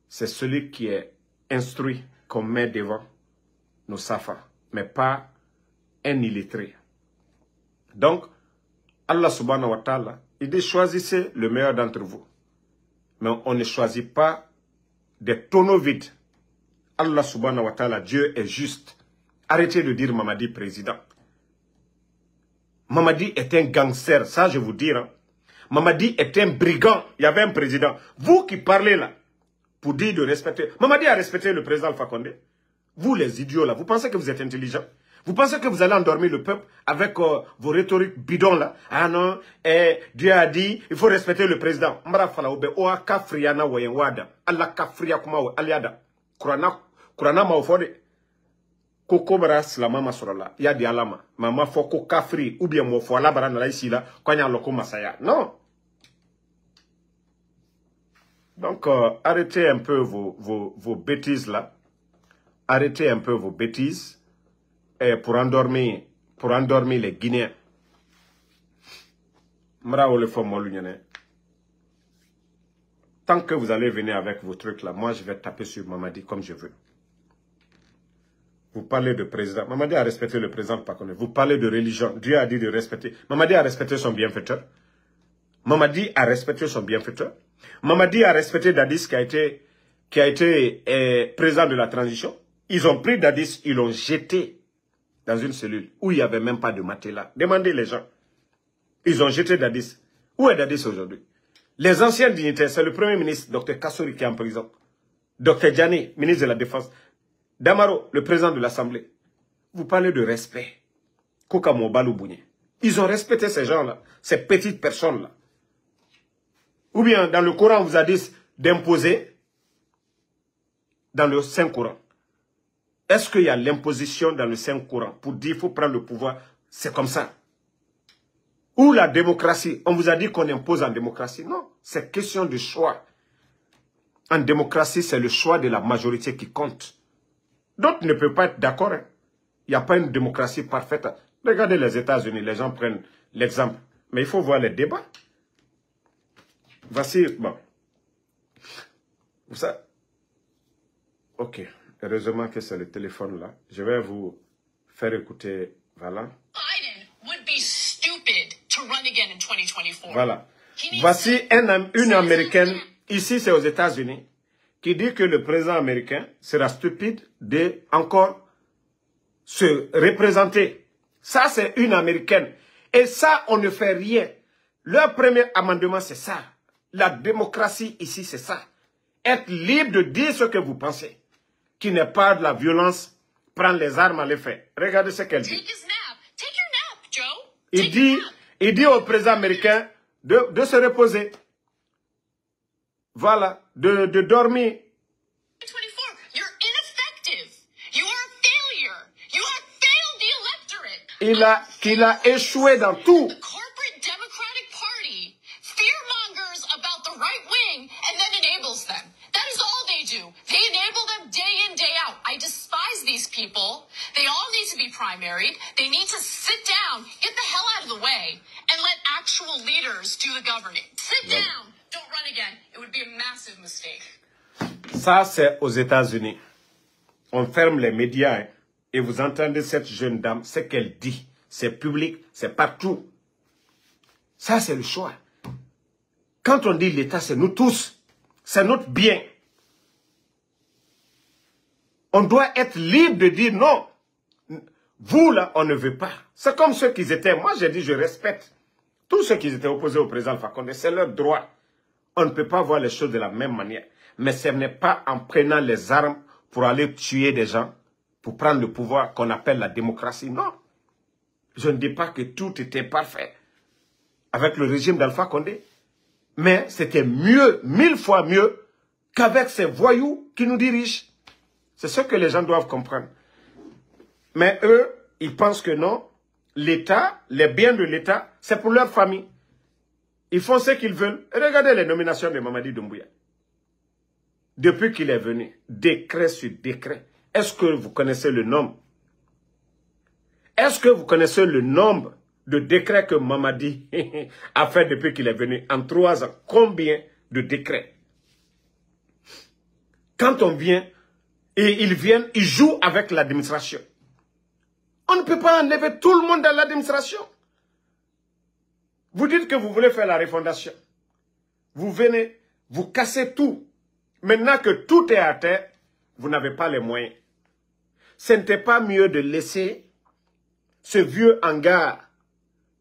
S1: c'est celui qui est instruit qu'on met devant nos safas, mais pas un illettré. Donc, Allah subhanahu wa ta'ala, il dit choisissez le meilleur d'entre vous. Mais on ne choisit pas des tonneaux vides. Allah subhanahu wa ta'ala, Dieu est juste. Arrêtez de dire Mamadi président. Mamadi est un gangster, ça je vous dis. Hein. Mamadi est un brigand. Il y avait un président. Vous qui parlez là, pour dire de respecter. Mamadi a respecté le président Alpha Condé. Vous les idiots là, vous pensez que vous êtes intelligents? Vous pensez que vous allez endormir le peuple avec vos rhétoriques bidons là? Ah non, Dieu a dit, il faut respecter le président. Mara fala obe oa kafria na wayen wada. Allah kafria kuma wa aliada. Kurana ma ofode. Koko bara slama masorala. Ya di alama. Mama foko kafri ou bien mo fo la bara na la ici là kwanya loko masaya. Non. Donc arrêtez un peu vos bêtises là. Arrêtez un peu vos bêtises. Pour endormir les Guinéens. Tant que vous allez venir avec vos trucs là, moi je vais taper sur Mamadi comme je veux. Vous parlez de président. Mamadi a respecté le président Pakone. Vous parlez de religion. Dieu a dit de respecter. Mamadi a respecté son bienfaiteur. Mamadi a respecté son bienfaiteur. Mamadi a respecté Dadis qui a été président de la transition. Ils ont pris Dadis, ils l'ont jeté dans une cellule où il n'y avait même pas de matelas. Demandez les gens. Ils ont jeté Dadis. Où est Dadis aujourd'hui? Les anciens dignitaires, c'est le premier ministre, Dr Kassouri, qui est en prison. Dr Diani, ministre de la Défense. Damaro, le président de l'Assemblée. Vous parlez de respect. Kokamo Baloubougne. Ils ont respecté ces gens-là, ces petites personnes-là. Ou bien, dans le Coran, on vous a dit d'imposer dans le Saint-Coran. Est-ce qu'il y a l'imposition dans le Saint-Coran pour dire qu'il faut prendre le pouvoir? C'est comme ça. Ou la démocratie, on vous a dit qu'on impose en démocratie. Non, c'est question de choix. En démocratie, c'est le choix de la majorité qui compte. D'autres ne peuvent pas être d'accord. Hein. Il n'y a pas une démocratie parfaite. Regardez les États-Unis, les gens prennent l'exemple. Mais il faut voir les débats. Voici, bon. Ça, ok. Heureusement que c'est le téléphone là. Je vais vous faire écouter. Voilà. Voilà. Voici une Américaine, ici c'est aux États-Unis, qui dit que le président américain sera stupide de encore se représenter. Ça c'est une Américaine. Et ça, on ne fait rien. Leur premier amendement, c'est ça. La démocratie ici, c'est ça. Être libre de dire ce que vous pensez. Qui n'est pas de la violence, prendre les armes à l'effet. Regardez ce qu'elle dit. Il dit au président américain de se reposer. Voilà, de dormir. Qu'il a échoué dans tout.
S2: People, they all need to be primaried. They need to sit down, get the hell out of the way, and let actual leaders do the governing. Sit down, don't run again. It would be a massive mistake.
S1: Ça, c'est aux États-Unis. On ferme les médias hein, et vous entendez cette jeune dame, ce qu'elle dit. C'est public, c'est partout. Ça, c'est le choix. Quand on dit l'État, c'est nous tous. C'est notre bien. On doit être libre de dire non. Vous, là, on ne veut pas. C'est comme ceux qui étaient. Moi, j'ai dit, je respecte. Tous ceux qui étaient opposés au président Alpha Condé, c'est leur droit. On ne peut pas voir les choses de la même manière. Mais ce n'est pas en prenant les armes pour aller tuer des gens, pour prendre le pouvoir qu'on appelle la démocratie. Non. Je ne dis pas que tout était parfait avec le régime d'Alpha Condé. Mais c'était mieux, 1000 fois mieux, qu'avec ces voyous qui nous dirigent. C'est ce que les gens doivent comprendre. Mais eux, ils pensent que non, l'État, les biens de l'État, c'est pour leur famille. Ils font ce qu'ils veulent. Regardez les nominations de Mamadi Doumbouya. Depuis qu'il est venu, décret sur décret. Est-ce que vous connaissez le nombre? Est-ce que vous connaissez le nombre de décrets que Mamadi a fait depuis qu'il est venu en 3 ans? Combien de décrets? Quand on vient... Et ils viennent, ils jouent avec l'administration. On ne peut pas enlever tout le monde dans l'administration. Vous dites que vous voulez faire la refondation. Vous venez, vous cassez tout. Maintenant que tout est à terre, vous n'avez pas les moyens. Ce n'était pas mieux de laisser ce vieux hangar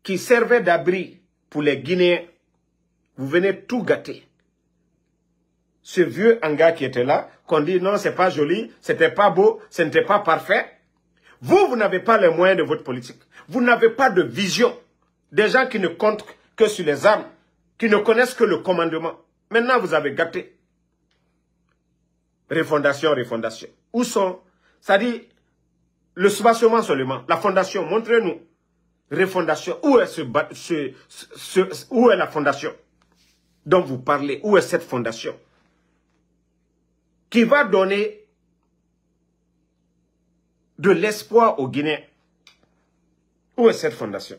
S1: qui servait d'abri pour les Guinéens. Vous venez tout gâter. ce vieux hangar qui était là, qu'on dit non, c'est pas joli, c'était pas beau, ce n'était pas parfait. Vous n'avez pas les moyens de votre politique. Vous n'avez pas de vision. Des gens qui ne comptent que sur les armes, qui ne connaissent que le commandement. Maintenant, vous avez gâté. Refondation, refondation. Où sont, c'est-à-dire, le soubassement seulement, la fondation, montrez-nous. Refondation, où est, où est la fondation dont vous parlez? Où est cette fondation qui va donner de l'espoir aux Guinéens? Où est cette fondation?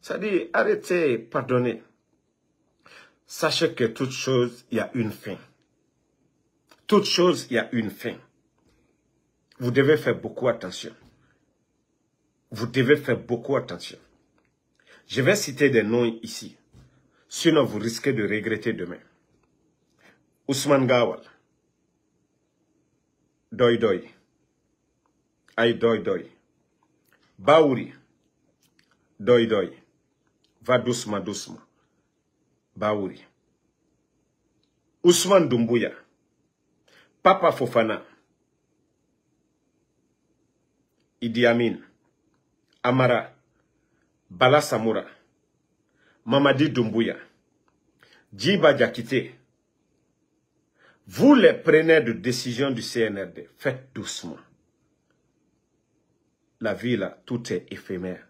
S1: C'est-à-dire, arrêtez, pardonnez. Sachez que toute chose, il y a une fin. Toute chose, il y a une fin. Vous devez faire beaucoup attention. Vous devez faire beaucoup attention. Je vais citer des noms ici. Sinon, vous risquez de regretter demain. Ousmane Gawal. Doy Doy. Aïe Doy Doy. Baouri. Doy Doy. Va doucement, doucement. Baouri. Ousmane Doumbouya. Papa Fofana. Idi Amin. Amara. Bala Samoura. Mamadi Doumbouya. Djiba Diakité. Vous les prenez de décision du CNRD. Faites doucement. La vie là, tout est éphémère.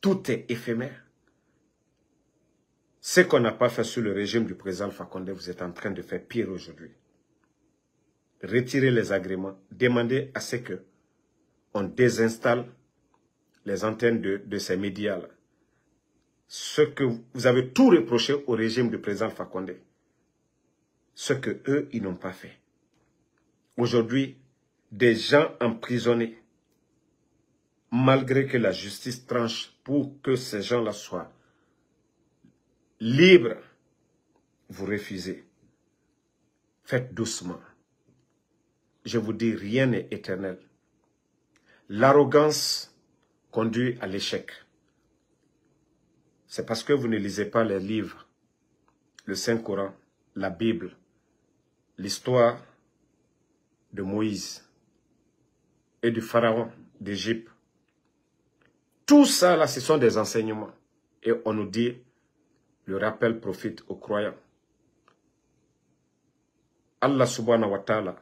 S1: Tout est éphémère. Ce qu'on n'a pas fait sous le régime du président Alpha Condé, vous êtes en train de faire pire aujourd'hui. Retirez les agréments. Demandez à ce que on désinstalle les antennes de ces médias-là. Ce que vous avez tout reproché au régime du président Alpha Condé. Ce que eux, ils n'ont pas fait. Aujourd'hui, des gens emprisonnés, malgré que la justice tranche pour que ces gens-là soient libres, vous refusez. Faites doucement. Je vous dis, rien n'est éternel. L'arrogance conduit à l'échec. C'est parce que vous ne lisez pas les livres, le Saint-Coran, la Bible, l'histoire de Moïse et du pharaon d'Égypte. Tout ça, là, ce sont des enseignements. Et on nous dit, le rappel profite aux croyants. Allah subhanahu wa ta'ala,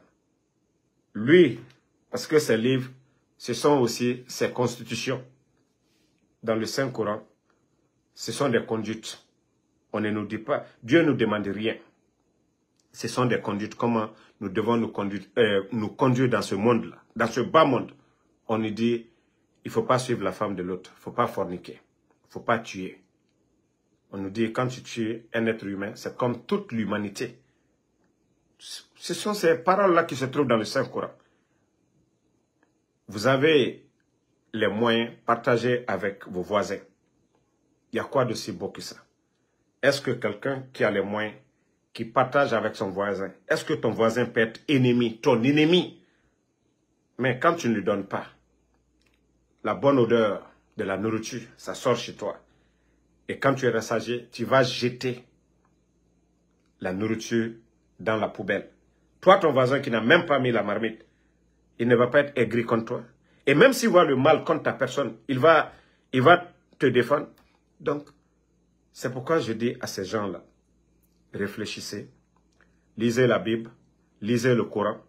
S1: lui, parce que ces livres, ce sont aussi ses constitutions. Dans le Saint-Coran, ce sont des conduites. On ne nous dit pas, Dieu ne nous demande rien. Ce sont des conduites. Comment nous devons nous conduire dans ce monde-là, dans ce bas monde. On nous dit, il ne faut pas suivre la femme de l'autre, il ne faut pas forniquer, il ne faut pas tuer. On nous dit, quand tu tues un être humain, c'est comme toute l'humanité. Ce sont ces paroles-là qui se trouvent dans le Saint-Coran. Vous avez les moyens, partagés avec vos voisins. Il y a quoi de si beau que ça? Est-ce que quelqu'un qui a les moyens, qui partage avec son voisin, est-ce que ton voisin peut être ennemi, ton ennemi? Mais quand tu ne lui donnes pas, la bonne odeur de la nourriture, ça sort chez toi. Et quand tu es rassasié, tu vas jeter la nourriture dans la poubelle. Toi, ton voisin qui n'a même pas mis la marmite, il ne va pas être aigri contre toi. Et même s'il voit le mal contre ta personne, il va te défendre. Donc, c'est pourquoi je dis à ces gens-là, réfléchissez, lisez la Bible, lisez le Coran,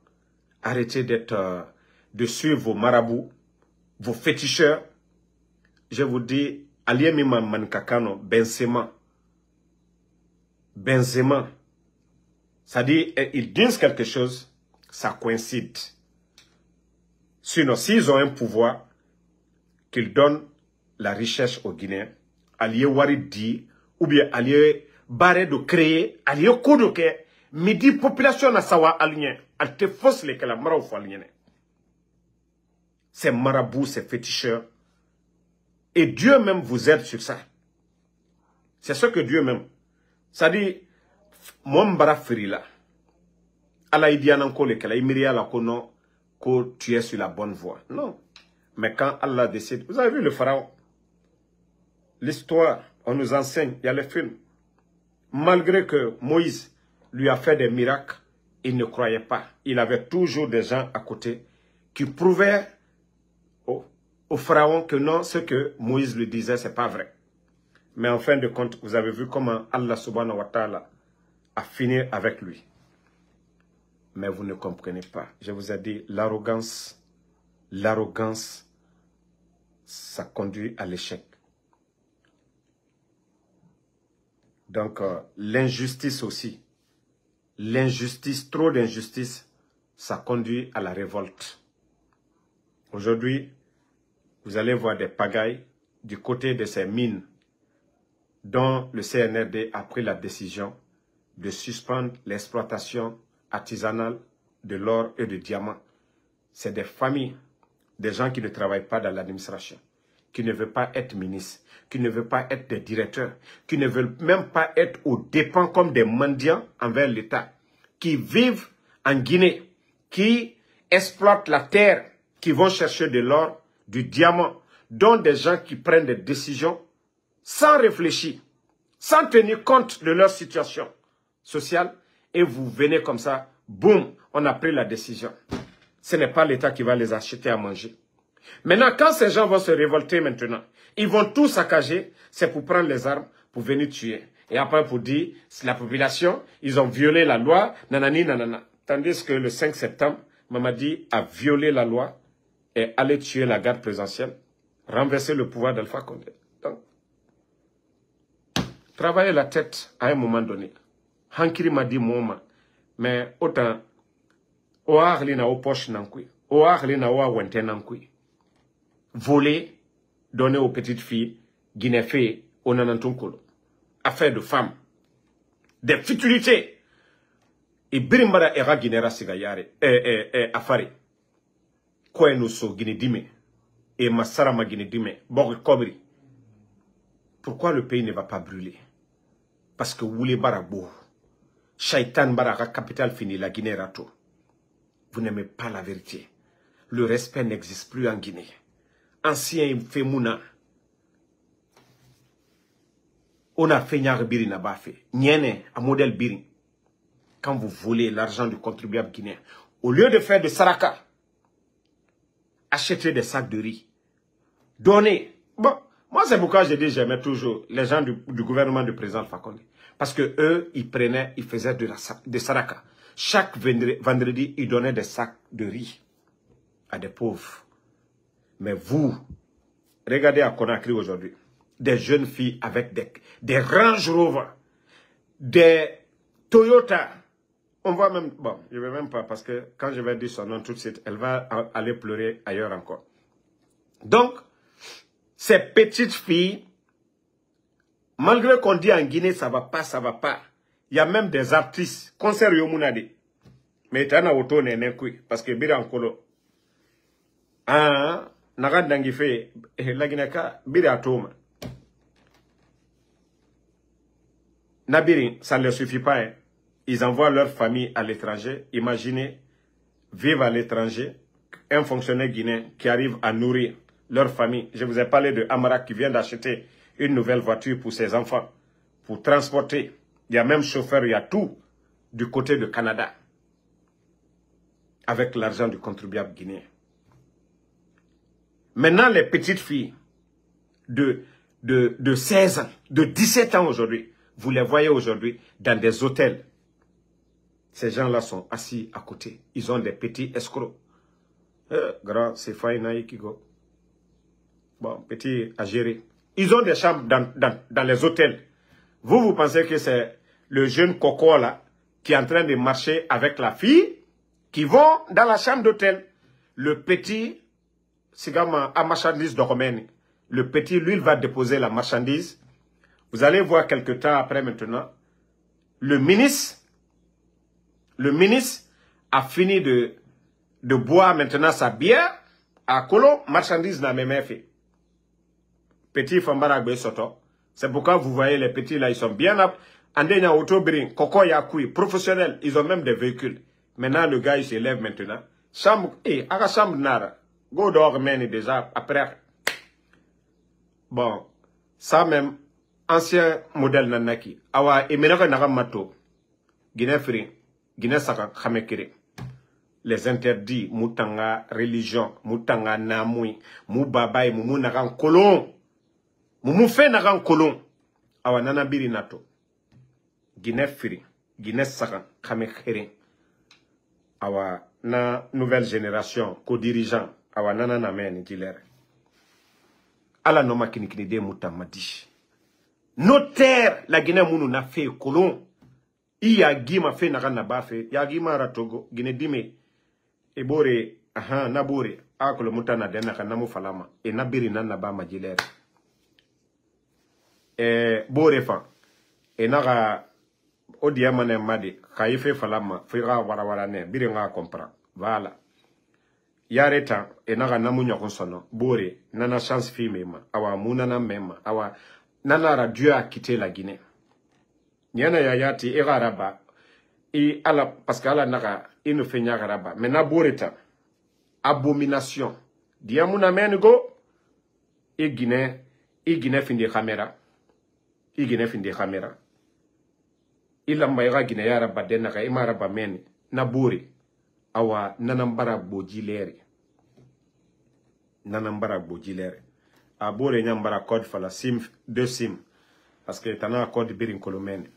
S1: arrêtez de suivre vos marabouts, vos féticheurs. Je vous dis, Aliemima Mankakano, Benzema. Benzema. Ça dit, ils disent quelque chose, ça coïncide. Sinon, s'ils ont un pouvoir, qu'ils donnent la richesse aux Guinéens, allié Wari dit, ou bien allié barré de créer, allié Kodoke, midi population na sawa alien, al te fausse les que la mara ou alien. Ces marabouts, ces féticheurs. Et Dieu même vous aide sur ça. C'est ce que Dieu même. Ça dit, mon bara frila. Allah il dit à n'encore les que la imiria la kono, que tu es sur la bonne voie. Non. Mais quand Allah décide, vous avez vu le pharaon. L'histoire, on nous enseigne, il y a les films. Malgré que Moïse lui a fait des miracles, il ne croyait pas. Il avait toujours des gens à côté qui prouvaient au pharaon que non, ce que Moïse lui disait, ce n'est pas vrai. Mais en fin de compte, vous avez vu comment Allah subhanahu wa ta'ala a fini avec lui. Mais vous ne comprenez pas. Je vous ai dit, l'arrogance, ça conduit à l'échec. Donc, l'injustice aussi. L'injustice, trop d'injustice, ça conduit à la révolte. Aujourd'hui, vous allez voir des pagailles du côté de ces mines dont le CNRD a pris la décision de suspendre l'exploitation artisanale de l'or et du diamant. C'est des familles, des gens qui ne travaillent pas dans l'administration, qui ne veulent pas être ministres, qui ne veulent pas être des directeurs, qui ne veulent même pas être aux dépens comme des mendiants envers l'État, qui vivent en Guinée, qui exploitent la terre, qui vont chercher de l'or, du diamant, dont des gens qui prennent des décisions sans réfléchir, sans tenir compte de leur situation sociale, et vous venez comme ça, boum, on a pris la décision. Ce n'est pas l'État qui va les acheter à manger. Maintenant, quand ces gens vont se révolter maintenant, ils vont tout saccager, c'est pour prendre les armes, pour venir tuer. Et après pour dire, c'est la population, ils ont violé la loi, nanani, nanana. Tandis que le 5 septembre, Mamadi a violé la loi et allé tuer la garde présidentielle, renverser le pouvoir d'Alpha Condé. Donc, travailler la tête à un moment donné. Hankiri m'a dit, Mouma, mais autant, Oahli na o poche nankui, Oahli na o wente nankui. Voler, donner aux petites filles, Guinée-Fé, au Nanantunkolo. Affaire de femmes. Des futilités. Et Birimbara era Guinera Sigayare, Afari. Kouenousso Guinée-Dime. Et Massarama Guinée-Dime. Borg Kobri. Pourquoi le pays ne va pas brûler? Parce que Woulé Barabou. Shaitan Baraka, capitale finie, la Guinée Rato. Vous n'aimez pas la vérité. Le respect n'existe plus en Guinée. Ancien Femouna. On a fait Nyar Biri n'a pas fait. Nyene, un modèle Biri. Quand vous volez l'argent du contribuable guinéen, au lieu de faire de saraka, achetez des sacs de riz. Donnez. Bon, moi c'est pourquoi je dis j'aimais toujours les gens du gouvernement du président Fakonde. Parce que eux, ils prenaient, ils faisaient de saraka. Chaque vendredi, ils donnaient des sacs de riz à des pauvres. Mais vous, regardez à Conakry aujourd'hui, des jeunes filles avec des Range Rover, des Toyota. On va même, bon, je ne vais même pas parce que quand je vais dire son nom tout de suite, elle va aller pleurer ailleurs encore. Donc, ces petites filles, malgré qu'on dit en Guinée, ça va pas, ça va pas. Il y a même des artistes, concert Yomunade. Mais il y a un auto parce que Bira Nkolo. Ah, Nagad Dangife, la Guineka, Bira Toma. Nabiri, ça ne leur suffit pas. Hein. Ils envoient leur famille à l'étranger. Imaginez, vivre à l'étranger, un fonctionnaire guinéen qui arrive à nourrir leur famille. Je vous ai parlé de Amara qui vient d'acheter une nouvelle voiture pour ses enfants, pour transporter. Il y a même chauffeur, il y a tout du côté du Canada, avec l'argent du contribuable guinéen. Maintenant, les petites filles de 16 ans, de 17 ans aujourd'hui, vous les voyez aujourd'hui dans des hôtels. Ces gens-là sont assis à côté. Ils ont des petits escrocs. Grand, c'est Faïnaï Kigo. Bon, petit à gérer. Ils ont des chambres dans les hôtels. Vous pensez que c'est le jeune coco là qui est en train de marcher avec la fille qui vont dans la chambre d'hôtel. Le petit, c'est comme un marchandise de Romaine. Le petit, lui, il va déposer la marchandise. Vous allez voir quelque temps après maintenant, le ministre a fini de boire maintenant sa bière à Kolo, marchandise n'a même fait. Petit Fambaragbe Soto. C'est pourquoi vous voyez les petits là, ils sont bien en autobrin, Koko Yakoui, professionnels, ils ont même des véhicules. Maintenant, le gars, il se lève maintenant. Chambre, à la chambre nara. Go dehors, déjà, après. Bon, ça même, ancien modèle nanaki awa emenaka naga mato Guinée Fri Guinée Saka Khamekere les interdits mutanga religion mutanga namui mu babaye mu naga kolon mu fe naga kolon awa nana biri nato Guinée Fri Guinée Saka Khamekere awa na nouvelle génération co-dirigeant awa nana na men dilere ala noma kinikini de mutamadi notaire la Guinée munu na fe kolon iya gima fe na kana bafe ya gima ratogo Guinée dime ebore aha na bore akolo mutana dena kana mu falama e na biri na ba majilere bore fa e na ga odia mane madi kaife falama fira wara ne biri nga comprend voilà yareta e na ga namu nyoko sono bore nana chance fi mema awa munana mema awa nana radio a quitté la Guinée nyana ya yati e garaba e ala parce que ala naka e no fenya garaba mais na boreta abomination diamuna mengo e Guinée finde caméra e Guinée finde caméra ila mbayga Guinée ya raba den naka e maraba men na bore awa nanambara bojilere a bore nyambara code fala sim deux sim parce que tana code birin kolomene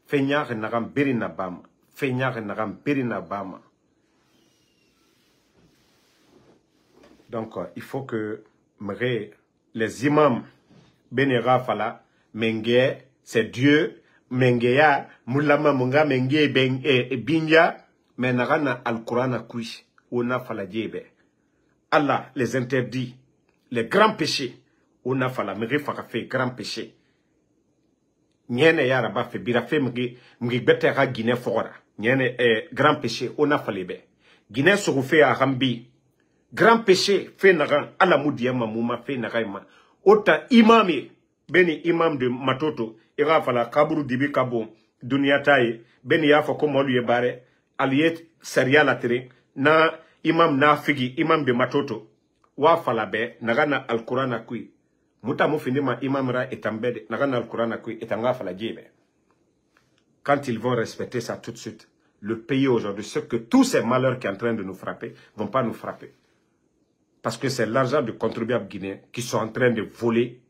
S1: fenyar nagam birin bama fenyar nagam birin bama donc il faut que les imams benera fala menge c'est Dieu mengeya mulama munga menge ben binya mais nagana al-Qur'an kui ona fala jebe Allah les interdits les grands péchés on a fala mege faka fait grand péché nyene yara ba fe bira fe mgi betera Guinée fora nyene grand péché on a falé be Guinée so fait a rambi grand péché fait naran ala mudiama muma fait naraima ota imami beni imam de matoto ira fala kaburu dibi kabo dunia taye beni yafa ko molu ye bare aliyet seria la tere na imam na figi imam de matoto wa fala be nagana al-Qur'an kui muta mufindima imamra etambede nagana al-Qur'an kui etanga fala jebe. Quand ils vont respecter ça tout de suite, le pays aujourd'hui, ce que tous ces malheurs qui sont en train de nous frapper vont pas nous frapper. Parce que c'est l'argent du contribuable guinéen qui sont en train de voler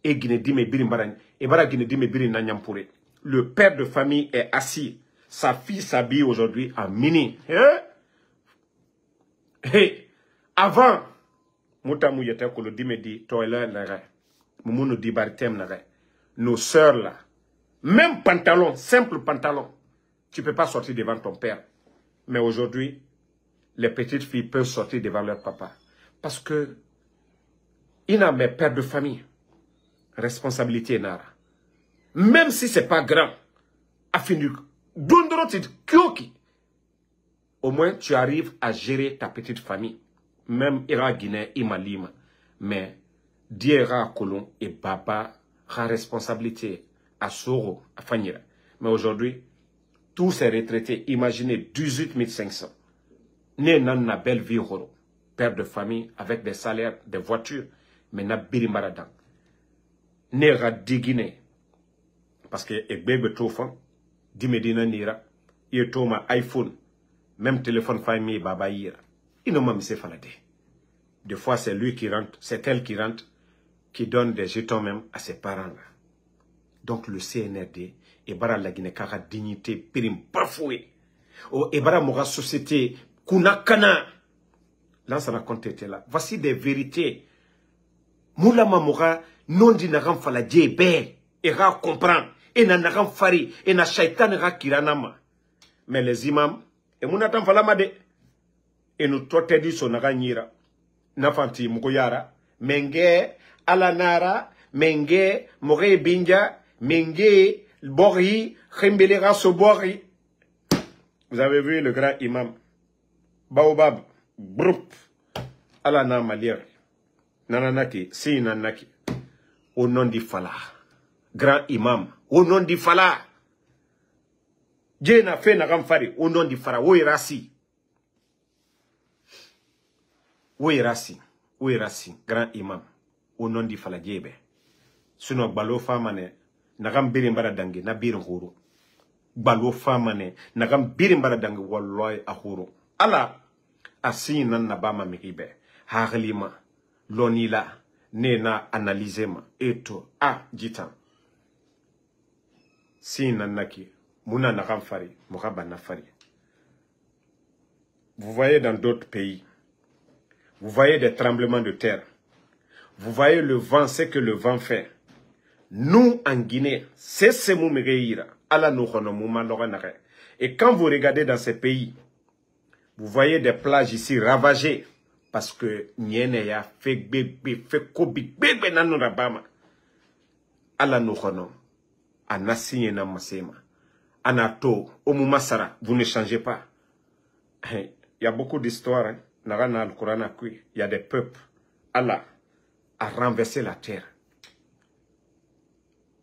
S1: et Guinée dime birimbarani et bara Guinée dime birinanyampure. Le père de famille est assis, sa fille s'habille aujourd'hui en mini. Avant, Moutamu yete ko le dime di toilet nare, mumuno di baritem nare. Nos sœurs là, même pantalon, simple pantalon, tu peux pas sortir devant ton père. Mais aujourd'hui, les petites filles peuvent sortir devant leur papa. Parce que, il a mes pères de famille, responsabilité nara. Même si c'est pas grand, afinu, au moins tu arrives à gérer ta petite famille. Même ira Guinée, Imalima. Mais, Diera Kolon et Baba, a responsabilité à Soro, à Fanira. Mais aujourd'hui, tous ces retraités, imaginez 18 500. Né nan na belle vie horo. Père de famille, avec des salaires, des voitures, mais na birimaradan. Né ra digine. Parce que Ebebe Tofan, Dimedina Nira, Yetoma iPhone, même téléphone famille Baba Yira. Il ne m'a mis falade. Des fois, c'est lui qui rentre, c'est elle qui rentre, qui donne des jetons même à ses parents là. Donc le CNRD, et bara la Guinée kara dignité, pirim bafoué. Oh, et bara mora société, kunakana. Là, ça m'a compté là. Voici des vérités. Moula mamora, non dinaram faladje be, et ra comprend, et nanaram fari, et na shaitan ra kiranama. Mais les imams, et mounatam falamade, et nous tote dit son nira, nafanti mukoyara, menge, alanara, menge, more binja, menge, bori, khembelera sobori. Vous avez vu le grand imam, Baobab, Broup, alana malier, nananaki, si nanaki, au nom du Fala, grand imam, au nom du Fala, Djena fait nagamfari, au nom du Fala, Ouirasi. Ouirasi, grand imam, au nom du Fala Djebe. Sinon, balo famane, nagam birimbara dangi, na birin huru. Balo famane, nagam birimbara dangi, walloy a huru. Ala, asi nan nabama mikibe, haglima, lonila, nena analysema, eto, jitan. Si nan naki, muna nagam fari, mukaba na fari. Vous voyez dans d'autres pays, vous voyez des tremblements de terre. Vous voyez le vent, ce que le vent fait. Nous, en Guinée, c'est ce moumereira. Et quand vous regardez dans ces pays, vous voyez des plages ici ravagées. Parce que Nyeneya fait bébé, fait kobi, bébé nanorabama. Ala nokono. Anasiye na masema. Anato, omumasara, vous ne changez pas. Il y a beaucoup d'histoires. Il y a des peuples. Allah a renversé la terre.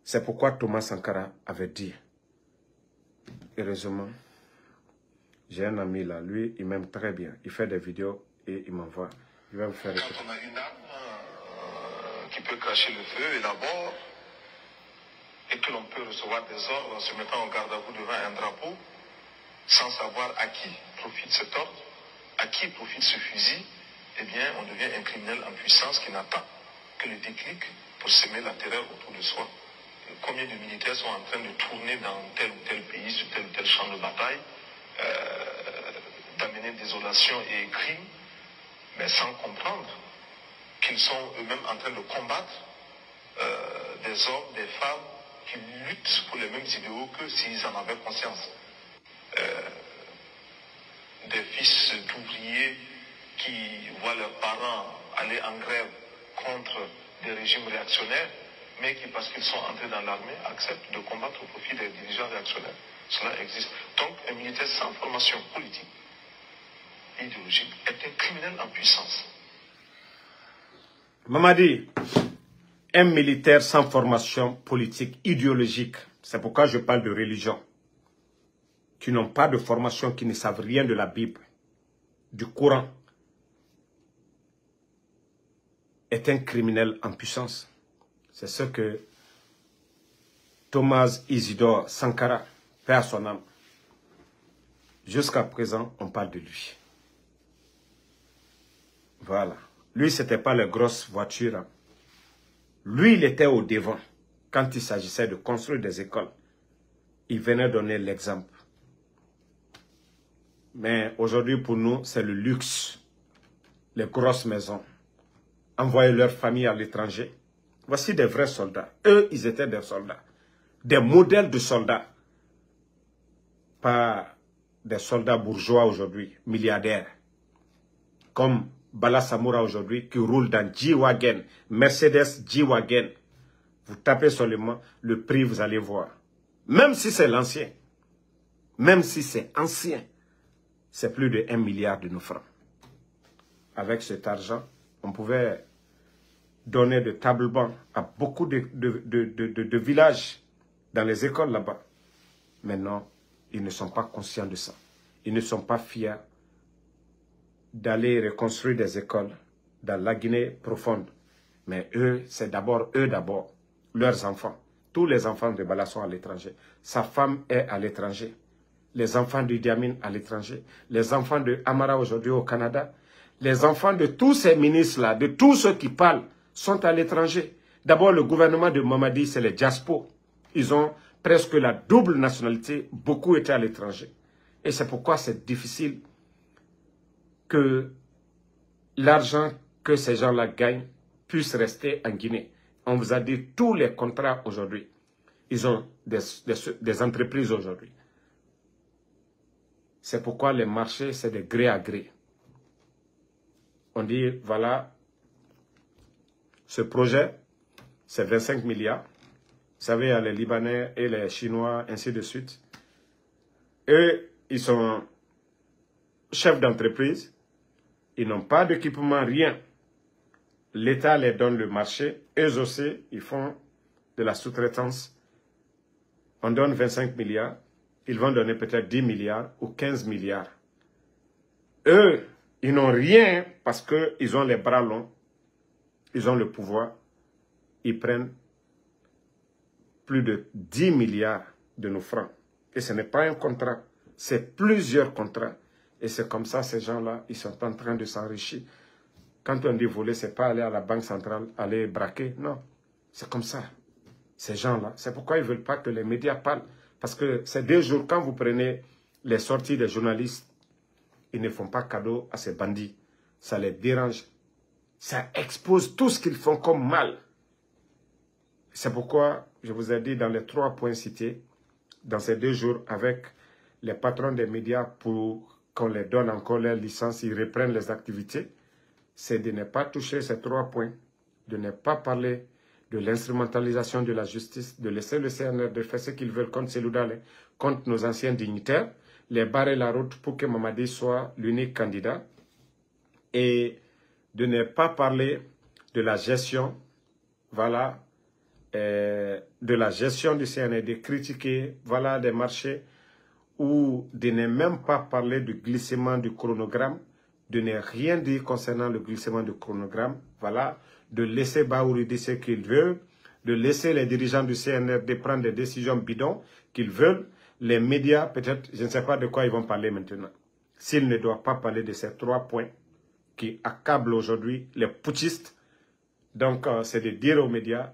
S1: C'est pourquoi Thomas Sankara avait dit, heureusement, j'ai un ami là, lui, il m'aime très bien. Il fait des vidéos et il m'envoie. Il va me faire écouter.
S3: Quand on a une arme qui peut cacher le feu et la mort, et que l'on peut recevoir des ordres en se mettant en garde à vous devant un drapeau, sans savoir à qui profite cet ordre, à qui profite ce fusil, eh bien, on devient un criminel en puissance qui n'attend que le déclic pour semer la terreur autour de soi. Et combien de militaires sont en train de tourner dans tel ou tel pays, sur tel ou tel champ de bataille, d'amener désolation et crime, mais sans comprendre qu'ils sont eux-mêmes en train de combattre des hommes, des femmes qui luttent pour les mêmes idéaux que s'ils en avaient conscience. Des fils d'ouvriers qui voient leurs parents aller en grève contre des régimes réactionnaires, mais qui, parce qu'ils sont entrés dans l'armée, acceptent de combattre au profit des dirigeants réactionnaires. Cela existe. Donc, un militaire sans formation politique, idéologique, est un criminel en puissance.
S1: Mamadi, un militaire sans formation politique, idéologique, c'est pourquoi je parle de religion, qui n'ont pas de formation, qui ne savent rien de la Bible, du Coran, est un criminel en puissance. C'est ce que Thomas Isidore Sankara fait à son âme. Jusqu'à présent, on parle de lui. Voilà. Lui, ce n'était pas les grosses voitures. Hein. Lui, il était au devant. Quand il s'agissait de construire des écoles, il venait donner l'exemple. Mais aujourd'hui, pour nous, c'est le luxe. Les grosses maisons. Envoyer leur famille à l'étranger. Voici des vrais soldats. Eux, ils étaient des soldats. Des modèles de soldats. Pas des soldats bourgeois aujourd'hui, milliardaires. Comme Bala Samoura aujourd'hui, qui roule dans G-Wagon, Mercedes G-Wagon. Vous tapez seulement le prix, vous allez voir. Même si c'est l'ancien. Même si c'est ancien. C'est plus de 1 milliard de nos francs. Avec cet argent, on pouvait donner de table-bancs à beaucoup de villages dans les écoles là-bas. Maintenant, ils ne sont pas conscients de ça. Ils ne sont pas fiers d'aller reconstruire des écoles dans la Guinée profonde. Mais eux, c'est d'abord eux d'abord, leurs enfants. Tous les enfants de Bala sont à l'étranger. Sa femme est à l'étranger. Les enfants de Idi Amin à l'étranger. Les enfants de Amara aujourd'hui au Canada. Les enfants de tous ces ministres-là, de tous ceux qui parlent, sont à l'étranger. D'abord, le gouvernement de Mamadi, c'est les diaspos. Ils ont presque la double nationalité. Beaucoup étaient à l'étranger. Et c'est pourquoi c'est difficile que l'argent que ces gens-là gagnent puisse rester en Guinée. On vous a dit tous les contrats aujourd'hui. Ils ont des entreprises aujourd'hui. C'est pourquoi les marchés, c'est de gré à gré. On dit, voilà, ce projet, c'est 25 milliards. Vous savez, il y a les Libanais et les Chinois, ainsi de suite. Eux, ils sont chefs d'entreprise. Ils n'ont pas d'équipement, rien. L'État les donne le marché. Eux aussi, ils font de la sous-traitance. On donne 25 milliards. Ils vont donner peut-être 10 milliards ou 15 milliards. Eux, ils n'ont rien parce qu'ils ont les bras longs. Ils ont le pouvoir. Ils prennent plus de 10 milliards de nos francs. Et ce n'est pas un contrat, c'est plusieurs contrats. Et c'est comme ça, ces gens-là, ils sont en train de s'enrichir. Quand on dit voler, ce n'est pas aller à la banque centrale, aller braquer. Non, c'est comme ça. Ces gens-là, c'est pourquoi ils ne veulent pas que les médias parlent. Parce que ces 2 jours, quand vous prenez les sorties des journalistes, ils ne font pas cadeau à ces bandits. Ça les dérange. Ça expose tout ce qu'ils font comme mal. C'est pourquoi je vous ai dit dans les 3 points cités, dans ces 2 jours, avec les patrons des médias pour qu'on les donne encore leur licence, ils reprennent les activités, c'est de ne pas toucher ces 3 points, de ne pas parler de l'instrumentalisation de la justice, de laisser le CNR de faire ce qu'ils veulent contre Seloudalé, contre nos anciens dignitaires, les barrer la route pour que Mamadi soit l'unique candidat, et de ne pas parler de la gestion, voilà, de la gestion du CNR, de critiquer, voilà, des marchés, ou de ne même pas parler du glissement du chronogramme, de ne rien dire concernant le glissement du chronogramme, voilà, de laisser Bahouri dire ce qu'il veut, de laisser les dirigeants du CNR de prendre des décisions bidons qu'ils veulent, les médias, peut-être, je ne sais pas de quoi ils vont parler maintenant. S'ils ne doivent pas parler de ces 3 points qui accablent aujourd'hui les putschistes, donc c'est de dire aux médias,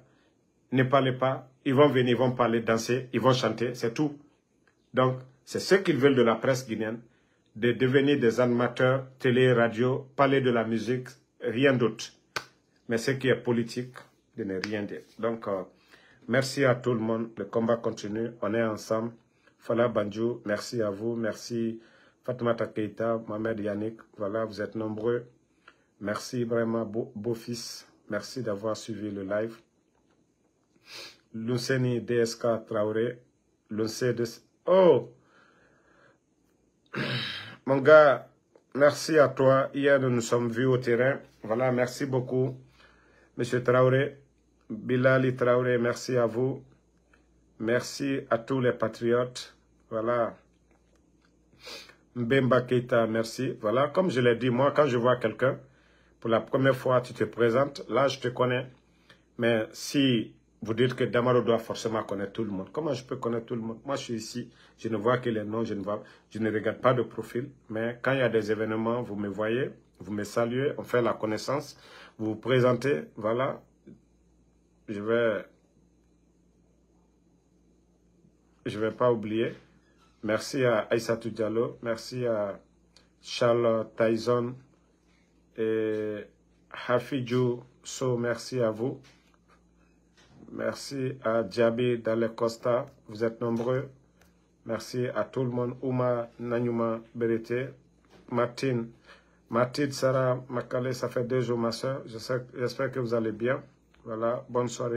S1: ne parlez pas, ils vont venir, ils vont parler, danser, ils vont chanter, c'est tout. Donc, c'est ce qu'ils veulent de la presse guinéenne, de devenir des animateurs, télé, radio, parler de la musique, rien d'autre. Mais ce qui est politique, de ne rien dire. Donc, merci à tout le monde, le combat continue, on est ensemble. Fala Banjou, merci à vous, merci Fatoumata Keita, Mohamed Yannick, voilà, vous êtes nombreux. Merci vraiment, beau-fils, merci d'avoir suivi le live. Luceni DSK Traoré, Oh! Mon gars, merci à toi. Hier, nous nous sommes vus au terrain. Voilà, merci beaucoup. Monsieur Traoré, Bilali Traoré, merci à vous. Merci à tous les patriotes. Voilà. Mbemba Keita, merci. Voilà, comme je l'ai dit, moi, quand je vois quelqu'un, pour la première fois, tu te présentes, là, je te connais. Mais si vous dites que Damaro doit forcément connaître tout le monde, comment je peux connaître tout le monde? Moi, je suis ici, je ne vois que les noms, je ne regarde pas de profil. Mais quand il y a des événements, vous me voyez, vous me saluez, on fait la connaissance, vous vous présentez, voilà. Je vais pas oublier. Merci à Aïssatou Diallo, merci à Charles Tyson et Hafidjou So, merci à vous. Merci à Djabi Dale Costa, vous êtes nombreux. Merci à tout le monde. Ouma Nanyuma Berete, Martine Sarah Makale, ça fait 2 jours ma soeur. J'espère que vous allez bien. Voilà, bonne soirée.